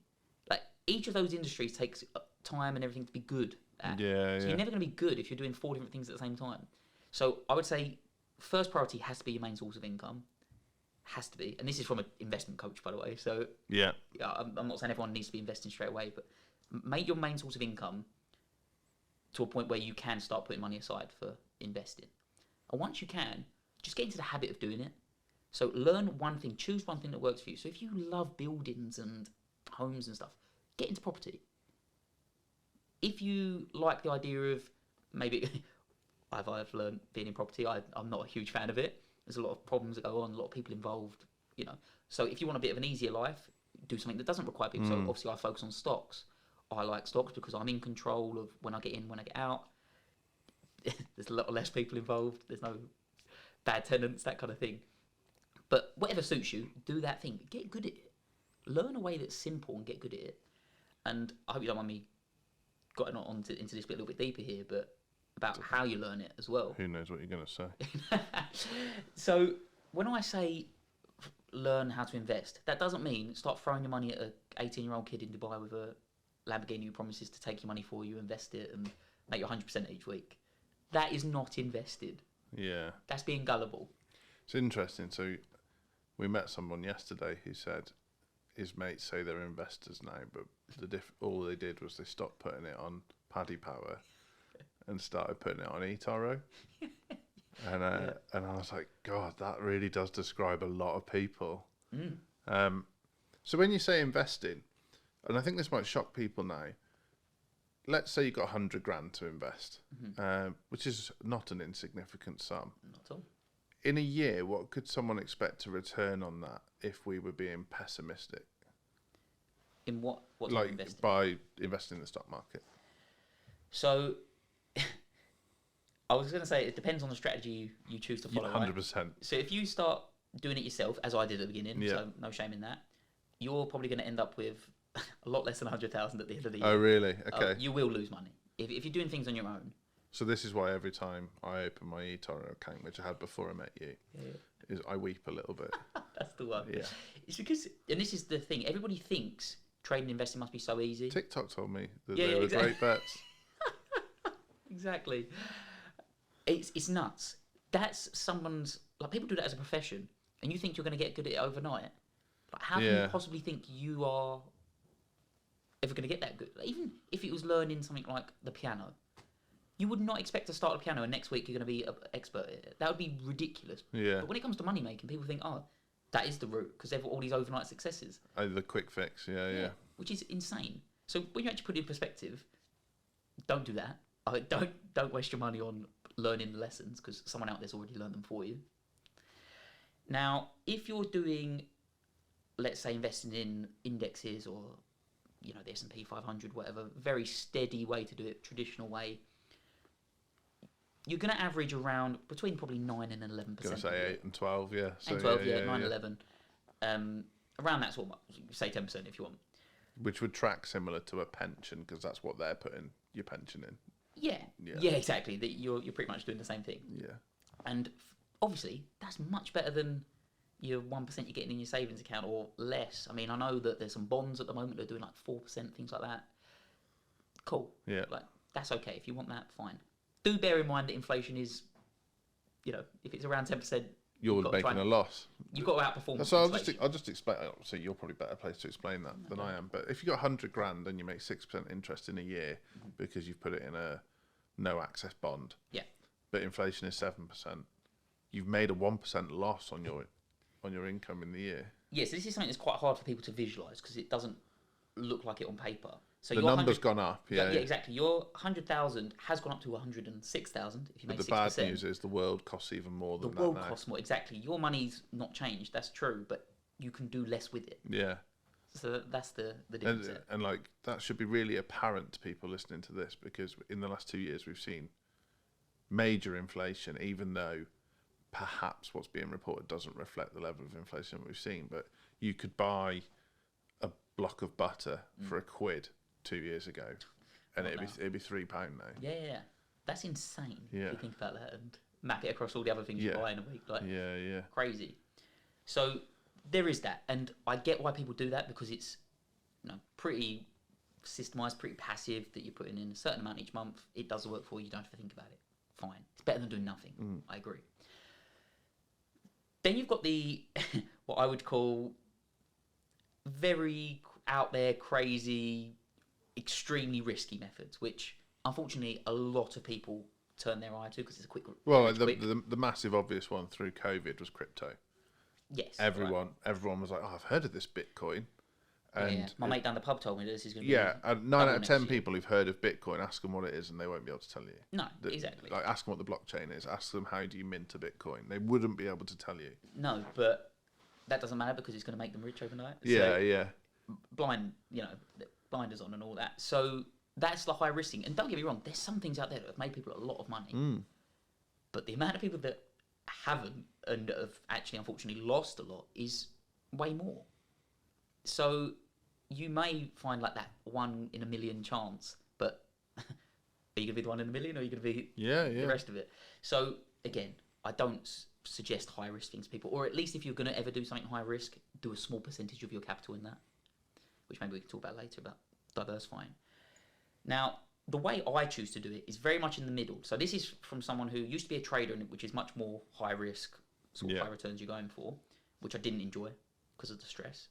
Like, each of those industries takes time and everything to be good at. Yeah. So you're never going to be good if you're doing 4 different things at the same time. So I would say first priority has to be your main source of income. Has to be. And this is from an investment coach, by the way. So Yeah. I'm not saying everyone needs to be investing straight away, but make your main source of income to a point where you can start putting money aside for investing. And once you can, just get into the habit of doing it. So learn one thing, choose one thing that works for you. So if you love buildings and homes and stuff, get into property. If you like the idea of maybe, I've learned being in property, I'm not a huge fan of it. There's a lot of problems that go on, a lot of people involved, So if you want a bit of an easier life, do something that doesn't require people. So obviously I focus on stocks. I like stocks because I'm in control of when I get in, when I get out. There's a lot less people involved. There's no bad tenants, that kind of thing. But whatever suits you, do that thing. Get good at it. Learn a way that's simple and get good at it. And I hope you don't mind me getting into this bit a little bit deeper here, but about how you learn it as well. Who knows what you're going to say? So when I say learn how to invest, that doesn't mean start throwing your money at an 18-year-old kid in Dubai with a Lamborghini who promises to take your money for you, invest it, and make you 100% each week. That is not invested. Yeah. That's being gullible. It's interesting. So we met someone yesterday who said his mates say they're investors now, but all they did was they stopped putting it on Paddy Power and started putting it on eToro. And I was like, God, that really does describe a lot of people. So when you say investing, and I think this might shock people now, let's say you've got 100 grand to invest, which is not an insignificant sum. Not at all. In a year, what could someone expect to return on that if we were being pessimistic? In what Like investing? by investing in the stock market? So I was going to say it depends on the strategy you choose to follow. 100%. Right? So if you start doing it yourself, as I did at the beginning, so no shame in that, you're probably going to end up with a lot less than 100,000 at the end of the year. Oh, really? Okay. You will lose money if you're doing things on your own. So this is why every time I open my eToro account, which I had before I met you, is I weep a little bit. That's the one. Yeah. It's because, and this is the thing, everybody thinks trading and investing must be so easy. TikTok told me that they were great bets. Exactly. It's nuts. That's someone's, like, people do that as a profession, and you think you're going to get good at it overnight. Like, how can you possibly think you are ever going to get that good? Like, even if it was learning something like the piano, you would not expect to start a piano and next week you're going to be an expert at it. That would be ridiculous. Yeah. But when it comes to money making, people think, oh, that is the route, because they've got all these overnight successes. Oh, the quick fix, yeah. Which is insane. So when you actually put it in perspective, don't do that. Don't waste your money on learning the lessons, because someone out there's already learned them for you. Now, if you're doing, let's say, investing in indexes or, the S&P 500, whatever, very steady way to do it, traditional way, you're going to average around between probably 9 and 11%. I'm going to say 8 and 12, yeah. So 12, 9, 11. Around that sort of, say 10% if you want. Which would track similar to a pension, because that's what they're putting your pension in. Yeah, exactly. That you're pretty much doing the same thing. Yeah. And obviously, that's much better than your 1% you're getting in your savings account or less. I mean, I know that there's some bonds at the moment that are doing like 4%, things like that. cool. Yeah. Like, that's okay. If you want that, fine. Do bear in mind that inflation is, if it's around 10%, You're making a loss. You've got to outperform. So I'll just explain. Obviously, you're probably better placed to explain that than I am. But if you got 100 grand and you make 6% interest in a year because you've put it in a no access bond, yeah, but inflation is 7%, you've made a 1% loss on your income in the year. Yes, this is something that's quite hard for people to visualise because it doesn't look like it on paper. So the number's gone up. Yeah, exactly. Your 100,000 has gone up to 106,000 if you make 6%. But the bad news is the world costs even more than that. The world costs more, exactly. Your money's not changed, that's true, but you can do less with it. Yeah. So that's the difference. And like that should be really apparent to people listening to this, because in the last 2 years we've seen major inflation, even though perhaps what's being reported doesn't reflect the level of inflation we've seen. But you could buy a block of butter for £1 2 years ago, and it'd be £3 now. Yeah. That's insane. Yeah. If you think about that and map it across all the other things you buy in a week. Like, yeah. Crazy. So there is that, and I get why people do that, because it's pretty systemized, pretty passive, that you're putting in a certain amount each month. It does the work for you. You don't have to think about it. Fine. It's better than doing nothing. I agree. Then you've got the what I would call very out there, crazy, extremely risky methods, which unfortunately a lot of people turn their eye to because it's a quick. Well, the massive obvious one through COVID was crypto. Yes. Everyone was like, "Oh, I've heard of this Bitcoin." And my mate down the pub told me this is going to be. Yeah, and 9 out of 10 people who've heard of Bitcoin, ask them what it is, and they won't be able to tell you. No, exactly. Like, ask them what the blockchain is. Ask them how do you mint a Bitcoin. They wouldn't be able to tell you. No, but that doesn't matter because it's going to make them rich overnight. Yeah. Blinders on and all that. So that's the high risk thing. And don't get me wrong, there's some things out there that have made people a lot of money. But the amount of people that haven't and have actually unfortunately lost a lot is way more. So you may find like that 1 in a million chance, but are you going to be the 1 in a million, or are you going to be the rest of it? So again, I don't suggest high risk things to people, or at least if you're going to ever do something high risk, do a small percentage of your capital in that, which maybe we can talk about later about diversifying. Now, the way I choose to do it is very much in the middle. So this is from someone who used to be a trader, which is much more high risk, sort of high returns you're going for, which I didn't enjoy because of the stress.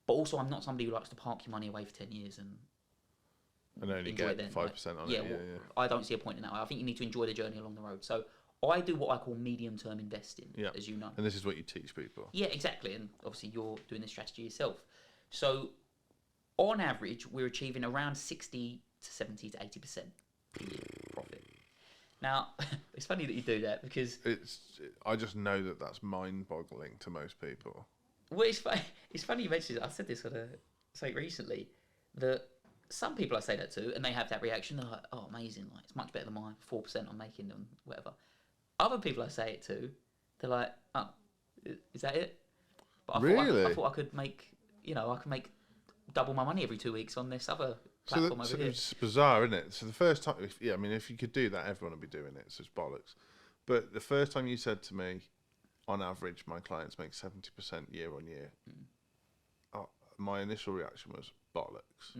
But also, I'm not somebody who likes to park your money away for 10 years and only get 5% on it. I don't see a point in that. I think you need to enjoy the journey along the road. So I do what I call medium-term investing, as you know. And this is what you teach people. Yeah, exactly. And obviously, you're doing this strategy yourself. So on average, we're achieving around 60 to 70 to 80% profit. Now, it's funny that you do that because I just know that that's mind-boggling to most people. Well, it's funny you mentioned it. I said this on a site recently, that some people I say that to, and they have that reaction. They're like, "Oh, amazing! Like, it's much better than my 4% I'm making and whatever." Other people I say it to, they're like, "Oh, is that it?" But I thought I could make, double my money every 2 weeks on this other platform over here. It's bizarre, isn't it? So the first time, if you could do that, everyone would be doing it. So it's bollocks. But the first time you said to me, on average, my clients make 70% year on year. My initial reaction was bollocks.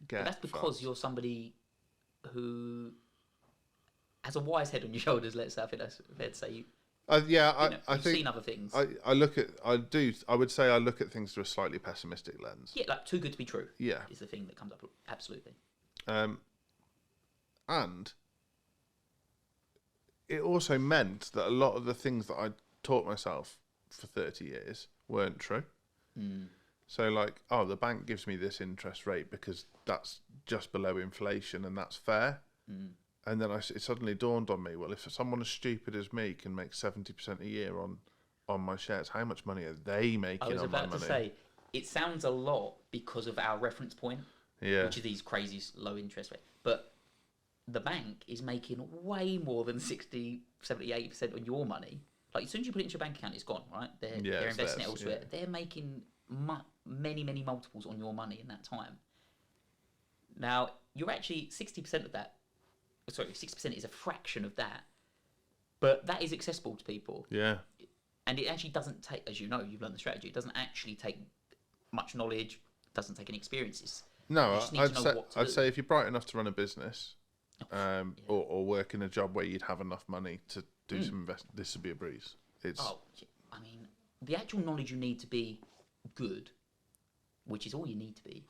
That's because you're somebody who has a wise head on your shoulders. Let's say, I think that's fair to say. I think you've seen other things. I would say I look at things through a slightly pessimistic lens. Yeah, like too good to be true. Yeah, is the thing that comes up absolutely. And it also meant that a lot of the things that I taught myself for 30 years weren't true. So like, the bank gives me this interest rate because that's just below inflation and that's fair. And then it suddenly dawned on me, well, if someone as stupid as me can make 70% a year on my shares, how much money are they making on my money? I was about to say, it sounds a lot because of our reference point, which is these crazy low interest rates. But the bank is making way more than 60, 70, 80% on your money. Like, as soon as you put it into your bank account, it's gone, right? They're investing it elsewhere. Yeah. They're making many, many multiples on your money in that time. Now, you're actually 60% of that. Sorry, 60% is a fraction of that. But that is accessible to people. Yeah. And it actually doesn't take, as you know, you've learned the strategy, it doesn't actually take much knowledge, doesn't take any experience. No, You just need I'd to know say what to I'd do. say if you're bright enough to run a business, Yeah. or work in a job where you'd have enough money to do some this would be a breeze. It's Oh, I mean, the actual knowledge you need to be good, which is all you need to be,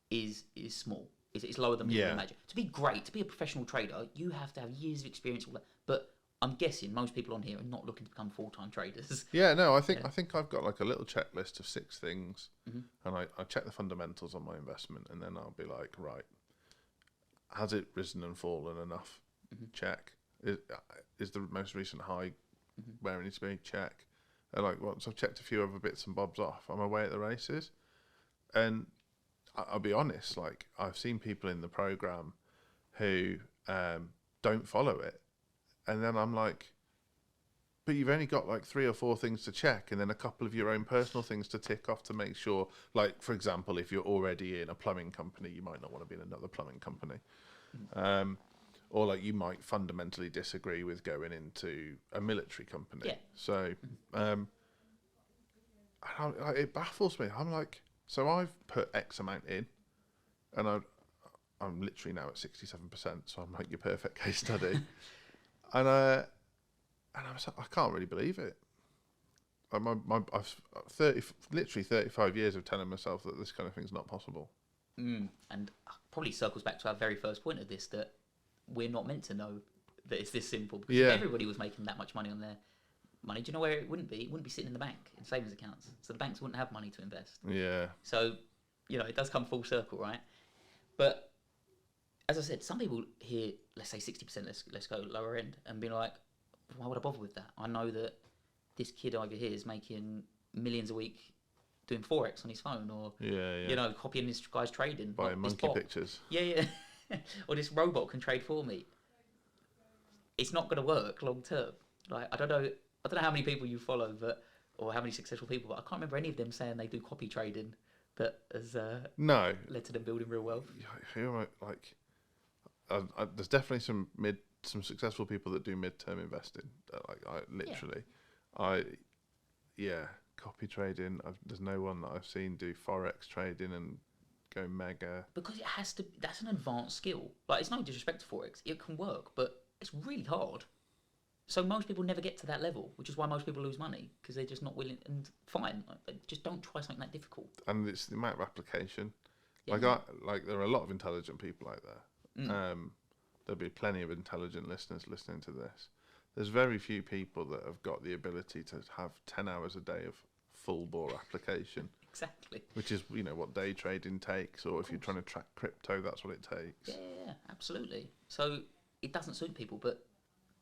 is small. It's lower than people Yeah. imagine. To be great, to be a professional trader, you have to have years of experience. All that. But I'm guessing most people on here are not looking to become full-time traders. yeah. No, Yeah. I think I've got like a little checklist of 6 things, Mhm. and I check the fundamentals on my investment, and then I'll be like, right, has it risen and fallen enough? Check. Is the most recent high where it needs to be? Check. And like once I've checked a few other bits and bobs off, I'm away at the races. And I'll be honest, like I've seen people in the program who don't follow it, and then I'm like, but you've only got like 3 or 4 things to check, and then a couple of your own personal things to tick off to make sure. Like for example, if you're already in a plumbing company, you might not want to be in another plumbing company, or like you might fundamentally disagree with going into a military company. Yeah. So it baffles me. I'm like, so I've put X amount in, and I'm literally now at 67%. So I'm like your perfect case study, and I was like, I can't really believe it. Like I've literally 35 years of telling myself that this kind of thing's not possible. And probably circles back to our very first point of this, that we're not meant to know that it's this simple. Because Yeah. if everybody was making that much money on their money, do you know where it wouldn't be? It wouldn't be sitting in the bank, in savings accounts. So the banks wouldn't have money to invest. Yeah. So, it does come full circle, right? But as I said, some people hear, let's say 60%, let's go lower end, and be like, why would I bother with that? I know that this kid over here is making millions a week doing Forex on his phone, or Yeah. copying this guy's trading. Buying this monkey bot. pictures. Yeah. Or this robot can trade for me. It's not going to work long term. Like I don't know how many people you follow, or how many successful people, but I can't remember any of them saying they do copy trading that has No. led to them building real wealth. You're like, there's definitely some successful people that do midterm investing. Copy trading. There's no one that I've seen do Forex trading and go mega. Because it has to. That's an advanced skill. Like it's no disrespect to Forex, it can work, but it's really hard. So most people never get to that level, which is why most people lose money, because they're just not willing. And fine, just don't try something that difficult. And it's the amount of application. Yeah. There are a lot of intelligent people out there. There'll be plenty of intelligent listeners listening to this. There's very few people that have got the ability to have 10 hours a day of full bore application. Exactly. Which is, what day trading takes, or if you're trying to track crypto, that's what it takes. Yeah, absolutely. So it doesn't suit people, but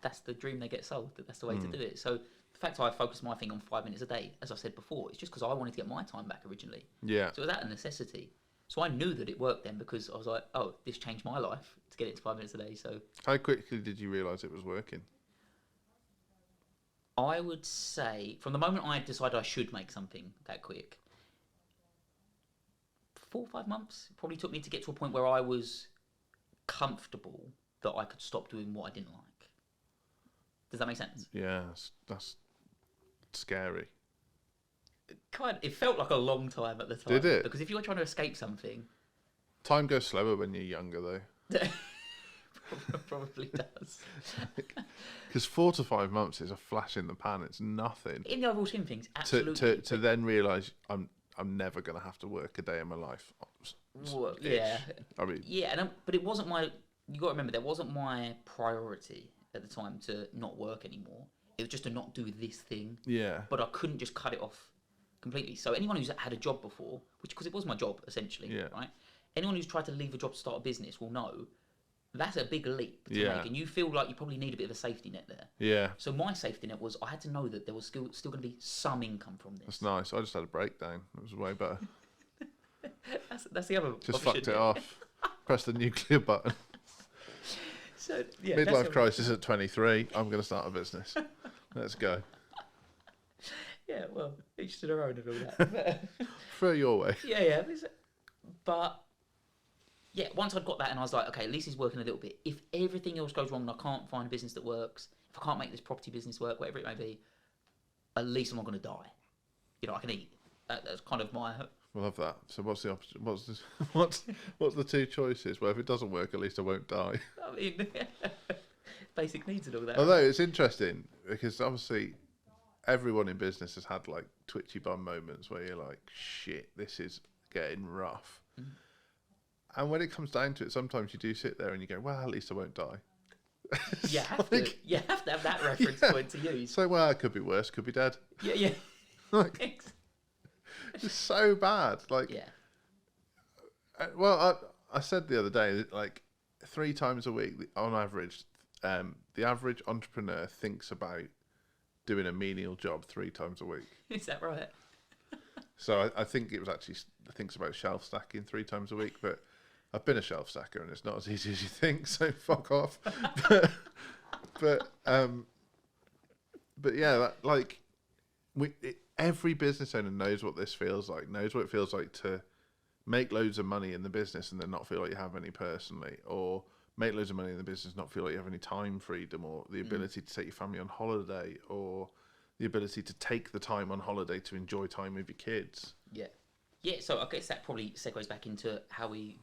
that's the dream they get sold. That's the way to do it. So the fact I focus my thing on 5 minutes a day, as I said before, it's just because I wanted to get my time back originally. Yeah. So it was out of necessity. So I knew that it worked then, because I was like, oh, this changed my life to get it to 5 minutes a day. So How quickly did you realise it was working? I would say from the moment I decided I should make something that quick, 4 or 5 months it probably took me to get to a point where I was comfortable that I could stop doing what I didn't like. Does that make sense? Yeah, that's scary. It felt like a long time at the time. Did it? Because if you were trying to escape something, Time goes slower when you're younger, though. probably does. Because 4 to 5 months is a flash in the pan. It's nothing. In the overall scheme of things, absolutely. To then realise I'm never going to have to work a day in my life. Well, yeah. I mean, Yeah, but it wasn't my. You got to remember, that wasn't my priority at the time to not work anymore. It was just to not do this thing. yeah. But I couldn't just cut it off completely. So anyone who's had a job before, because it was my job essentially, Yeah. right? Anyone who's tried to leave a job to start a business will know that's a big leap to Yeah. make, and you feel like you probably need a bit of a safety net there. Yeah. So my safety net was I had to know that there was still going to be some income from this. That's nice. I just had a breakdown. It was way better. That's the other Just option, fucked it yeah. off. Press the nuclear button. So yeah, Midlife crisis at 23. I'm going to start a business. Let's go. Yeah, well, each to their own and all that. Throw your way. Yeah. But yeah, once I'd got that and I was like, okay, at least it's working a little bit. If everything else goes wrong and I can't find a business that works, if I can't make this property business work, whatever it may be, at least I'm not going to die. I can eat. That's kind of We'll have that. So what's the option? What's the two choices? Well, if it doesn't work, at least I won't die. I mean, basic needs and all that. Although it's interesting because obviously everyone in business has had like twitchy bum moments where you're like, shit, this is getting rough. Mm. And when it comes down to it, sometimes you do sit there and you go, well, at least I won't die. You have to have that reference point to use. So, well, it could be worse, could be dead. Yeah. Like, it's so bad. Like, yeah. Well, I said the other day, like 3 times a week on average, the average entrepreneur thinks about doing a menial job 3 times a week. Is that right? So I think it was actually thinks about shelf stacking 3 times a week, but I've been a shelf stacker and it's not as easy as you think. So fuck off. but yeah, like every business owner knows what this feels like. Knows what it feels like to make loads of money in the business and then not feel like you have any personally, or make loads of money in the business, not feel like you have any time freedom, or the ability to take your family on holiday, or the ability to take the time on holiday to enjoy time with your kids. Yeah. So I guess that probably segues back into how we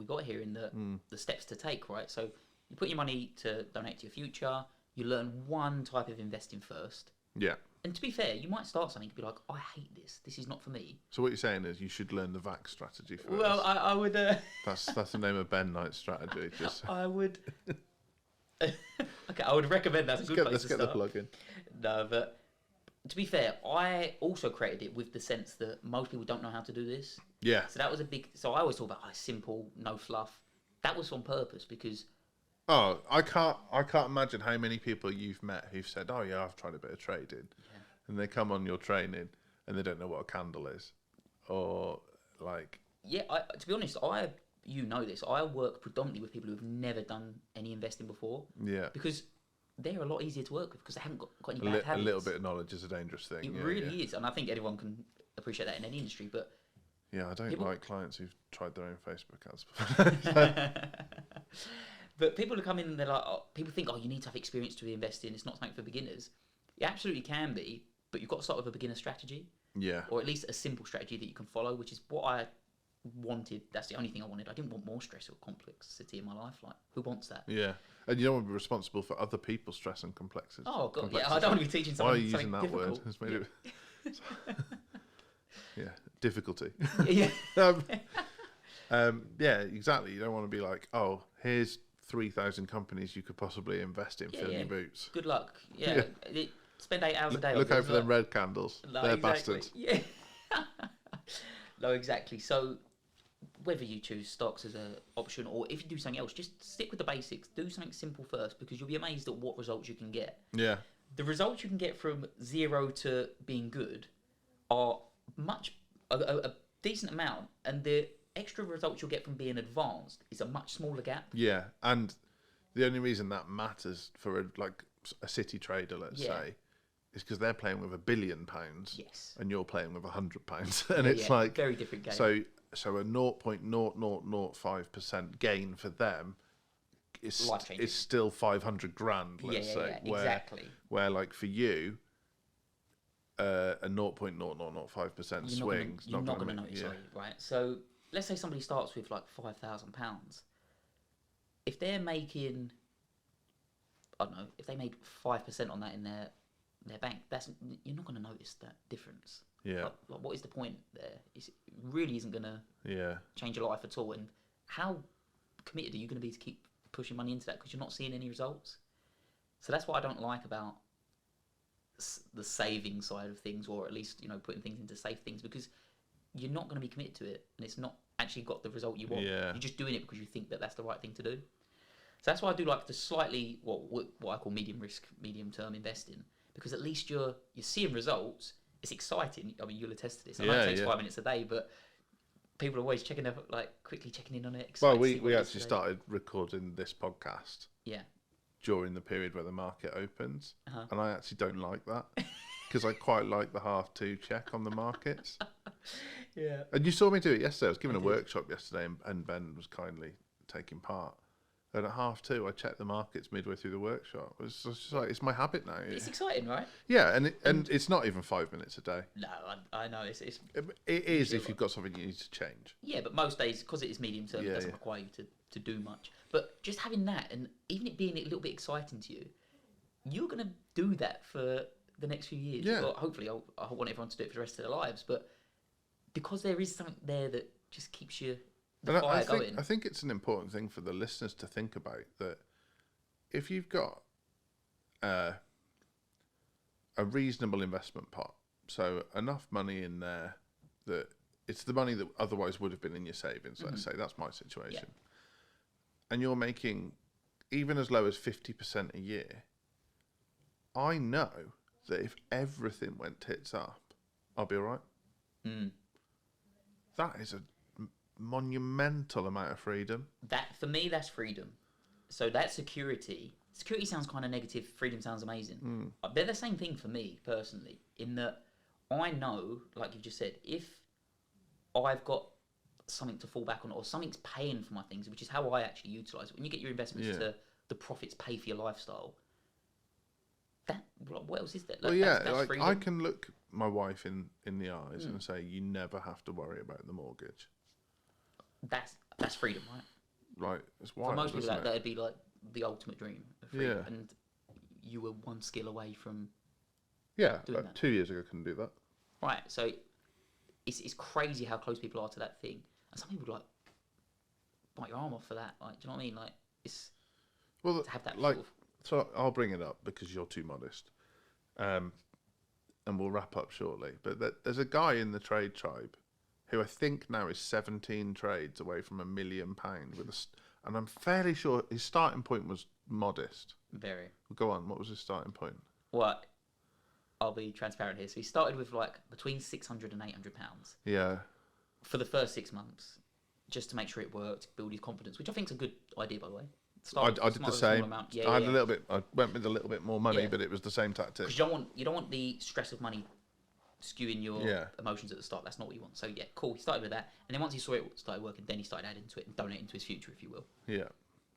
got here in the steps to take, right? So you put your money to donate to your future. You learn one type of investing first. Yeah. And to be fair, you might start something and be like, I hate this. This is not for me. So what you're saying is you should learn the VAC strategy first. Well, I would... That's the name of Ben Knight's strategy. Just... I would... Okay, I would recommend that. That's a good place to start. Let's get the plug in. No, but to be fair, I also created it with the sense that most people don't know how to do this. Yeah. So that was a big... So I always talk about simple, no fluff. That was on purpose because... Oh, I can't imagine how many people you've met who've said, "Oh yeah, I've tried a bit of trading," and they come on your training and they don't know what a candle is, or like. Yeah, to be honest, you know this. I work predominantly with people who've never done any investing before. Yeah. Because they're a lot easier to work with because they haven't got any bad habits. A little bit of knowledge is a dangerous thing. It really is, and I think everyone can appreciate that in any industry. But yeah, I don't like clients who've tried their own Facebook ads before. But people who come in and they're like, people think, you need to have experience to invest in. It's not something for beginners. It absolutely can be, but you've got to start with a beginner strategy. Yeah. Or at least a simple strategy that you can follow, which is what I wanted. That's the only thing I wanted. I didn't want more stress or complexity in my life. Like, who wants that? Yeah. And you don't want to be responsible for other people's stress and complexity. Oh, God. Yeah, I don't want to be teaching someone something difficult. Why are you using that word? It's made it... Yeah. Difficulty. Yeah. Yeah, exactly. You don't want to be like, here's 3,000 companies you could possibly invest in, fill your boots. Good luck. Yeah. Spend 8 hours a day. Look out for them red candles. No, they're exactly. bastards. Yeah. No, exactly. So whether you choose stocks as an option or if you do something else, just stick with the basics. Do something simple first because you'll be amazed at what results you can get. Yeah. The results you can get from 0 to being good are a decent amount, and the extra results you'll get from being advanced is a much smaller gap. Yeah, and the only reason that matters for a city trader, let's say, is because they're playing with £1 billion, and you're playing with £100, and it's like very different game. So a 0.0005% gain for them is still 500 grand. Let's say, exactly. Where like for you, a 0.0005% swing is not going to notice, right? So let's say somebody starts with like £5,000. If they're making, I don't know, if they made 5% on that in their bank, you're not going to notice that difference. Yeah. Like, what is the point there? It really isn't going to change your life at all. And how committed are you going to be to keep pushing money into that because you're not seeing any results? So that's what I don't like about the saving side of things, or at least putting things into safe things, because you're not going to be committed to it, and it's not actually got the result you want. Yeah. You're just doing it because you think that that's the right thing to do. So that's why I do like the slightly what I call medium risk, medium term investing, because at least you're seeing results. It's exciting. I mean, you'll attest to this. I know it takes 5 minutes a day, but people are always quickly checking in on it. Well, we actually started recording this podcast. Yeah. During the period where the market opens, and I actually don't like that because I quite like the half 2 check on the markets. Yeah. And you saw me do it yesterday. I was giving a workshop yesterday, and Ben was kindly taking part. And at 2:30, I check the markets midway through the workshop. It's just like, it's my habit now. It's exciting, right? Yeah, and it's not even 5 minutes a day. No, I know it's It is if you've got something you need to change. yeah, but most days because it is medium term, it doesn't require you to do much. But just having that, and even it being a little bit exciting to you, you're gonna do that for the next few years. Yeah. Well, hopefully, I want everyone to do it for the rest of their lives. But because there is something there that just keeps you the And fire going. I think it's an important thing for the listeners to think about, that if you've got a reasonable investment pot, so enough money in there that it's the money that otherwise would have been in your savings, let's say, that's my situation, and you're making even as low as 50% a year, I know that if everything went tits up, I'll be all right. That is a monumental amount of freedom. That for me, that's freedom. So that security sounds kind of negative. Freedom sounds amazing. They're the same thing for me personally, in that I know, like you've just said, if I've got something to fall back on or something's paying for my things, which is how I actually utilize it. When you get your investments to the profits pay for your lifestyle, that what else is there? Well, that's like I can look my wife in the eyes and say, you never have to worry about the mortgage. That's freedom, right? Right, it's wild. For most people, isn't it? that'd be like the ultimate dream of freedom, and you were one skill away from doing that. 2 years ago, couldn't do that. Right, so it's crazy how close people are to that thing, and some people like bite your arm off for that. Like, do you know what I mean? Like, it's to have that like. sort of. So I'll bring it up because you're too modest, and we'll wrap up shortly. But there's a guy in the trade tribe who I think now is 17 trades away from £1 million and I'm fairly sure his starting point was modest. Very. Go on. What was his starting point? What? I'll be transparent here. So he started with like between £600 and £800 Yeah. for the first 6 months, just to make sure it worked, build his confidence, which I think is a good idea, by the way. I did the same. I had a little bit. I went with a little bit more money, but it was the same tactic. Because you don't want the stress of money skewing your emotions at the start. That's not what you want. So yeah, cool. He started with that, and then once he saw it started working, then he started adding to it and donating to his future, if you will. Yeah.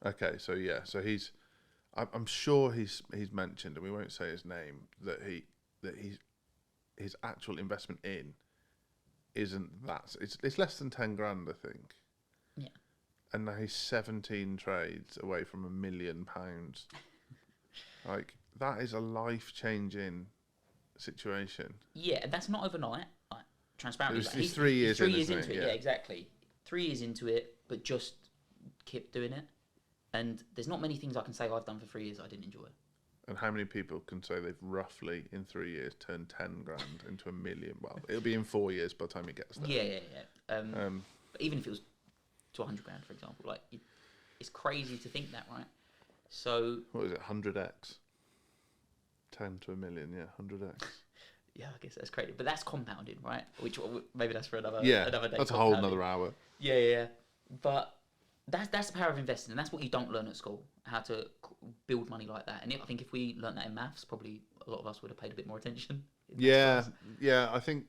Okay. So he's. I'm sure he's mentioned, and we won't say his name, that his actual investment in isn't that. It's less than 10 grand, I think. Yeah. And now he's 17 trades away from £1 million. Like, that is a life-changing situation. Yeah, and that's not overnight. Like, transparently, he's 3 years into it. Yeah, exactly. 3 years into it, but just keep doing it. And there's not many things I can say I've done for 3 years I didn't enjoy. And how many people can say they've roughly, in 3 years, turned 10 grand into £1 million? Well, it'll be in 4 years by the time he gets there. Yeah. But even if it was to 100 grand, for example, like it's crazy to think that, right? So what is it? 100x. 10 to 1 million, yeah, 100x. Yeah, I guess that's crazy, but that's compounding, right? Which maybe that's for another day. That's a whole another hour. Yeah. But that's the power of investing, and that's what you don't learn at school, how to build money like that. And I think if we learned that in maths, probably a lot of us would have paid a bit more attention. Yeah. I think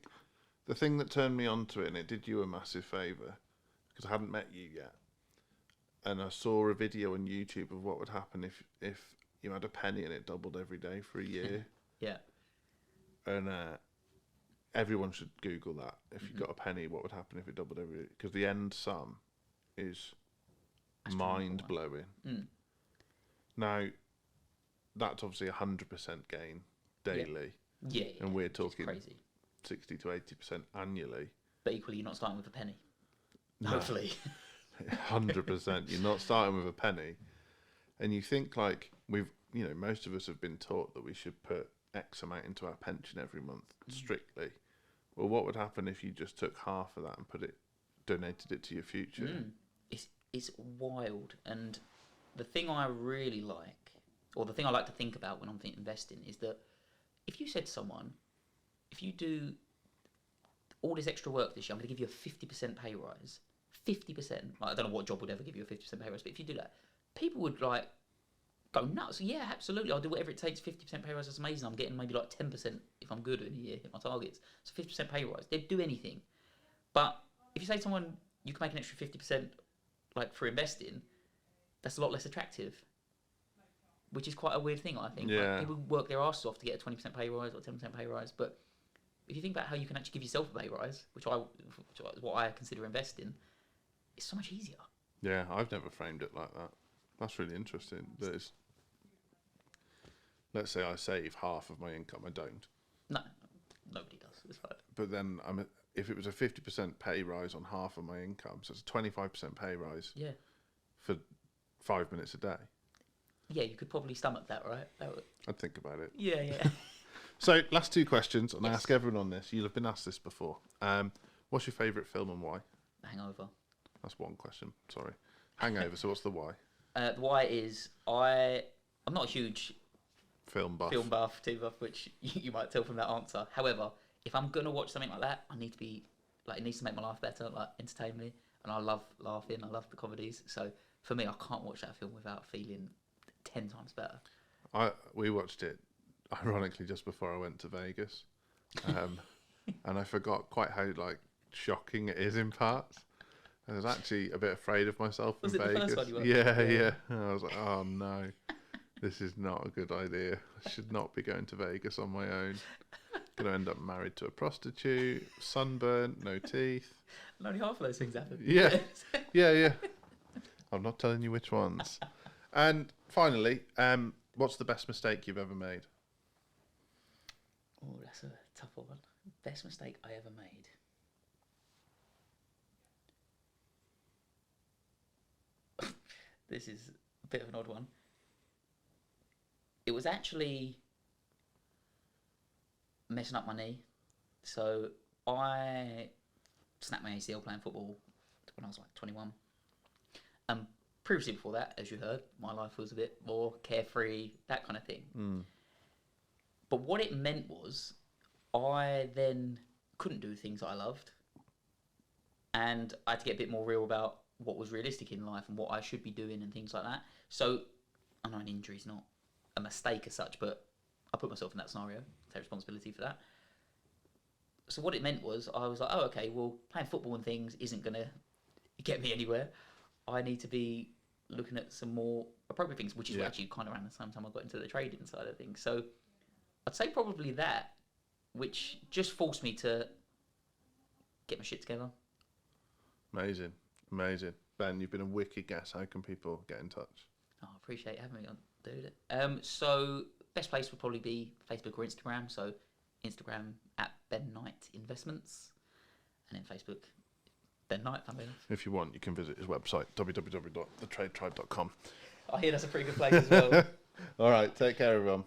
the thing that turned me onto it, and it did you a massive favour, because I hadn't met you yet, and I saw a video on YouTube of what would happen if you had a penny and it doubled every day for a year. Yeah. And everyone should Google that. If you got a penny, what would happen if it doubled every year? Because the end sum is mind-blowing. Now, that's obviously 100% gain daily. Yeah. And we're talking crazy. 60 to 80% annually. But equally, you're not starting with a penny. No. Hopefully. 100%. You're not starting with a penny. And you think like most of us have been taught that we should put X amount into our pension every month, strictly. Well, what would happen if you just took half of that and donated it to your future? It's wild. And the thing I really like, or the thing I like to think about when I'm investing, is that if you said to someone, if you do all this extra work this year, I'm going to give you a 50% pay rise. 50%. Like, I don't know what job would ever give you a 50% pay rise, but if you do that, people would like go nuts. Yeah, absolutely. I'll do whatever it takes. 50% pay rise. That's amazing. I'm getting maybe like 10% if I'm good in a year, hit my targets. So 50% pay rise. They'd do anything. But if you say to someone you can make an extra 50% like for investing, that's a lot less attractive. Which is quite a weird thing, I think. Yeah. Like, people work their arse off to get a 20% pay rise or 10% pay rise, but if you think about how you can actually give yourself a pay rise, which is what I consider investing, it's so much easier. Yeah, I've never framed it like that. That's really interesting. That is, let's say I save half of my income. I don't. No, nobody does. It's fine. But then if it was a 50% pay rise on half of my income, so it's a 25% pay rise Yeah. for 5 minutes a day. Yeah, you could probably stomach that, right? I'd think about it. Yeah, yeah. So, last two questions, and I Yes. ask everyone on this. You'll have been asked this before. What's your favourite film and why? Hangover. That's one question. Sorry. Hangover. So, what's the why? The why is I'm not a huge Film buff. film buff, TV buff, which you might tell from that answer. However, if I'm gonna watch something like that, I need to be like, it needs to make my life better, like entertain me, and I love laughing. I love the comedies. So for me, I can't watch that film without feeling 10 times better. We watched it, ironically, just before I went to Vegas, and I forgot quite how like shocking it is in parts. I was actually a bit afraid of myself Was in it the Vegas. first one you went? Yeah. And I was like, oh no, this is not a good idea. I should not be going to Vegas on my own. Going to end up married to a prostitute, sunburnt, no teeth. And only half of those things happen. Yeah. I'm not telling you which ones. And finally, what's the best mistake you've ever made? Oh, that's a tough one. Best mistake I ever made. This is a bit of an odd one. It was actually messing up my knee. So I snapped my ACL playing football when I was like 21. Previously before that, as you heard, my life was a bit more carefree, that kind of thing. But what it meant was I then couldn't do things that I loved. And I had to get a bit more real about what was realistic in life and what I should be doing and things like that. So I know an injury is not a mistake as such, but I put myself in that scenario, take responsibility for that. So what it meant was I was like, oh, okay, well, playing football and things isn't going to get me anywhere. I need to be looking at some more appropriate things, which is actually kind of around the same time I got into the trading side of things. So I'd say probably that, which just forced me to get my shit together. Amazing. Ben, you've been a wicked guest. How can people get in touch? Oh, I appreciate having me on, dude. So best place would probably be Facebook or Instagram. So Instagram at Ben Knight Investments, and then Facebook Ben Knight. If you want, you can visit his website, www.thetradetribe.com. I hear that's a pretty good place as well. All right, take care, everyone.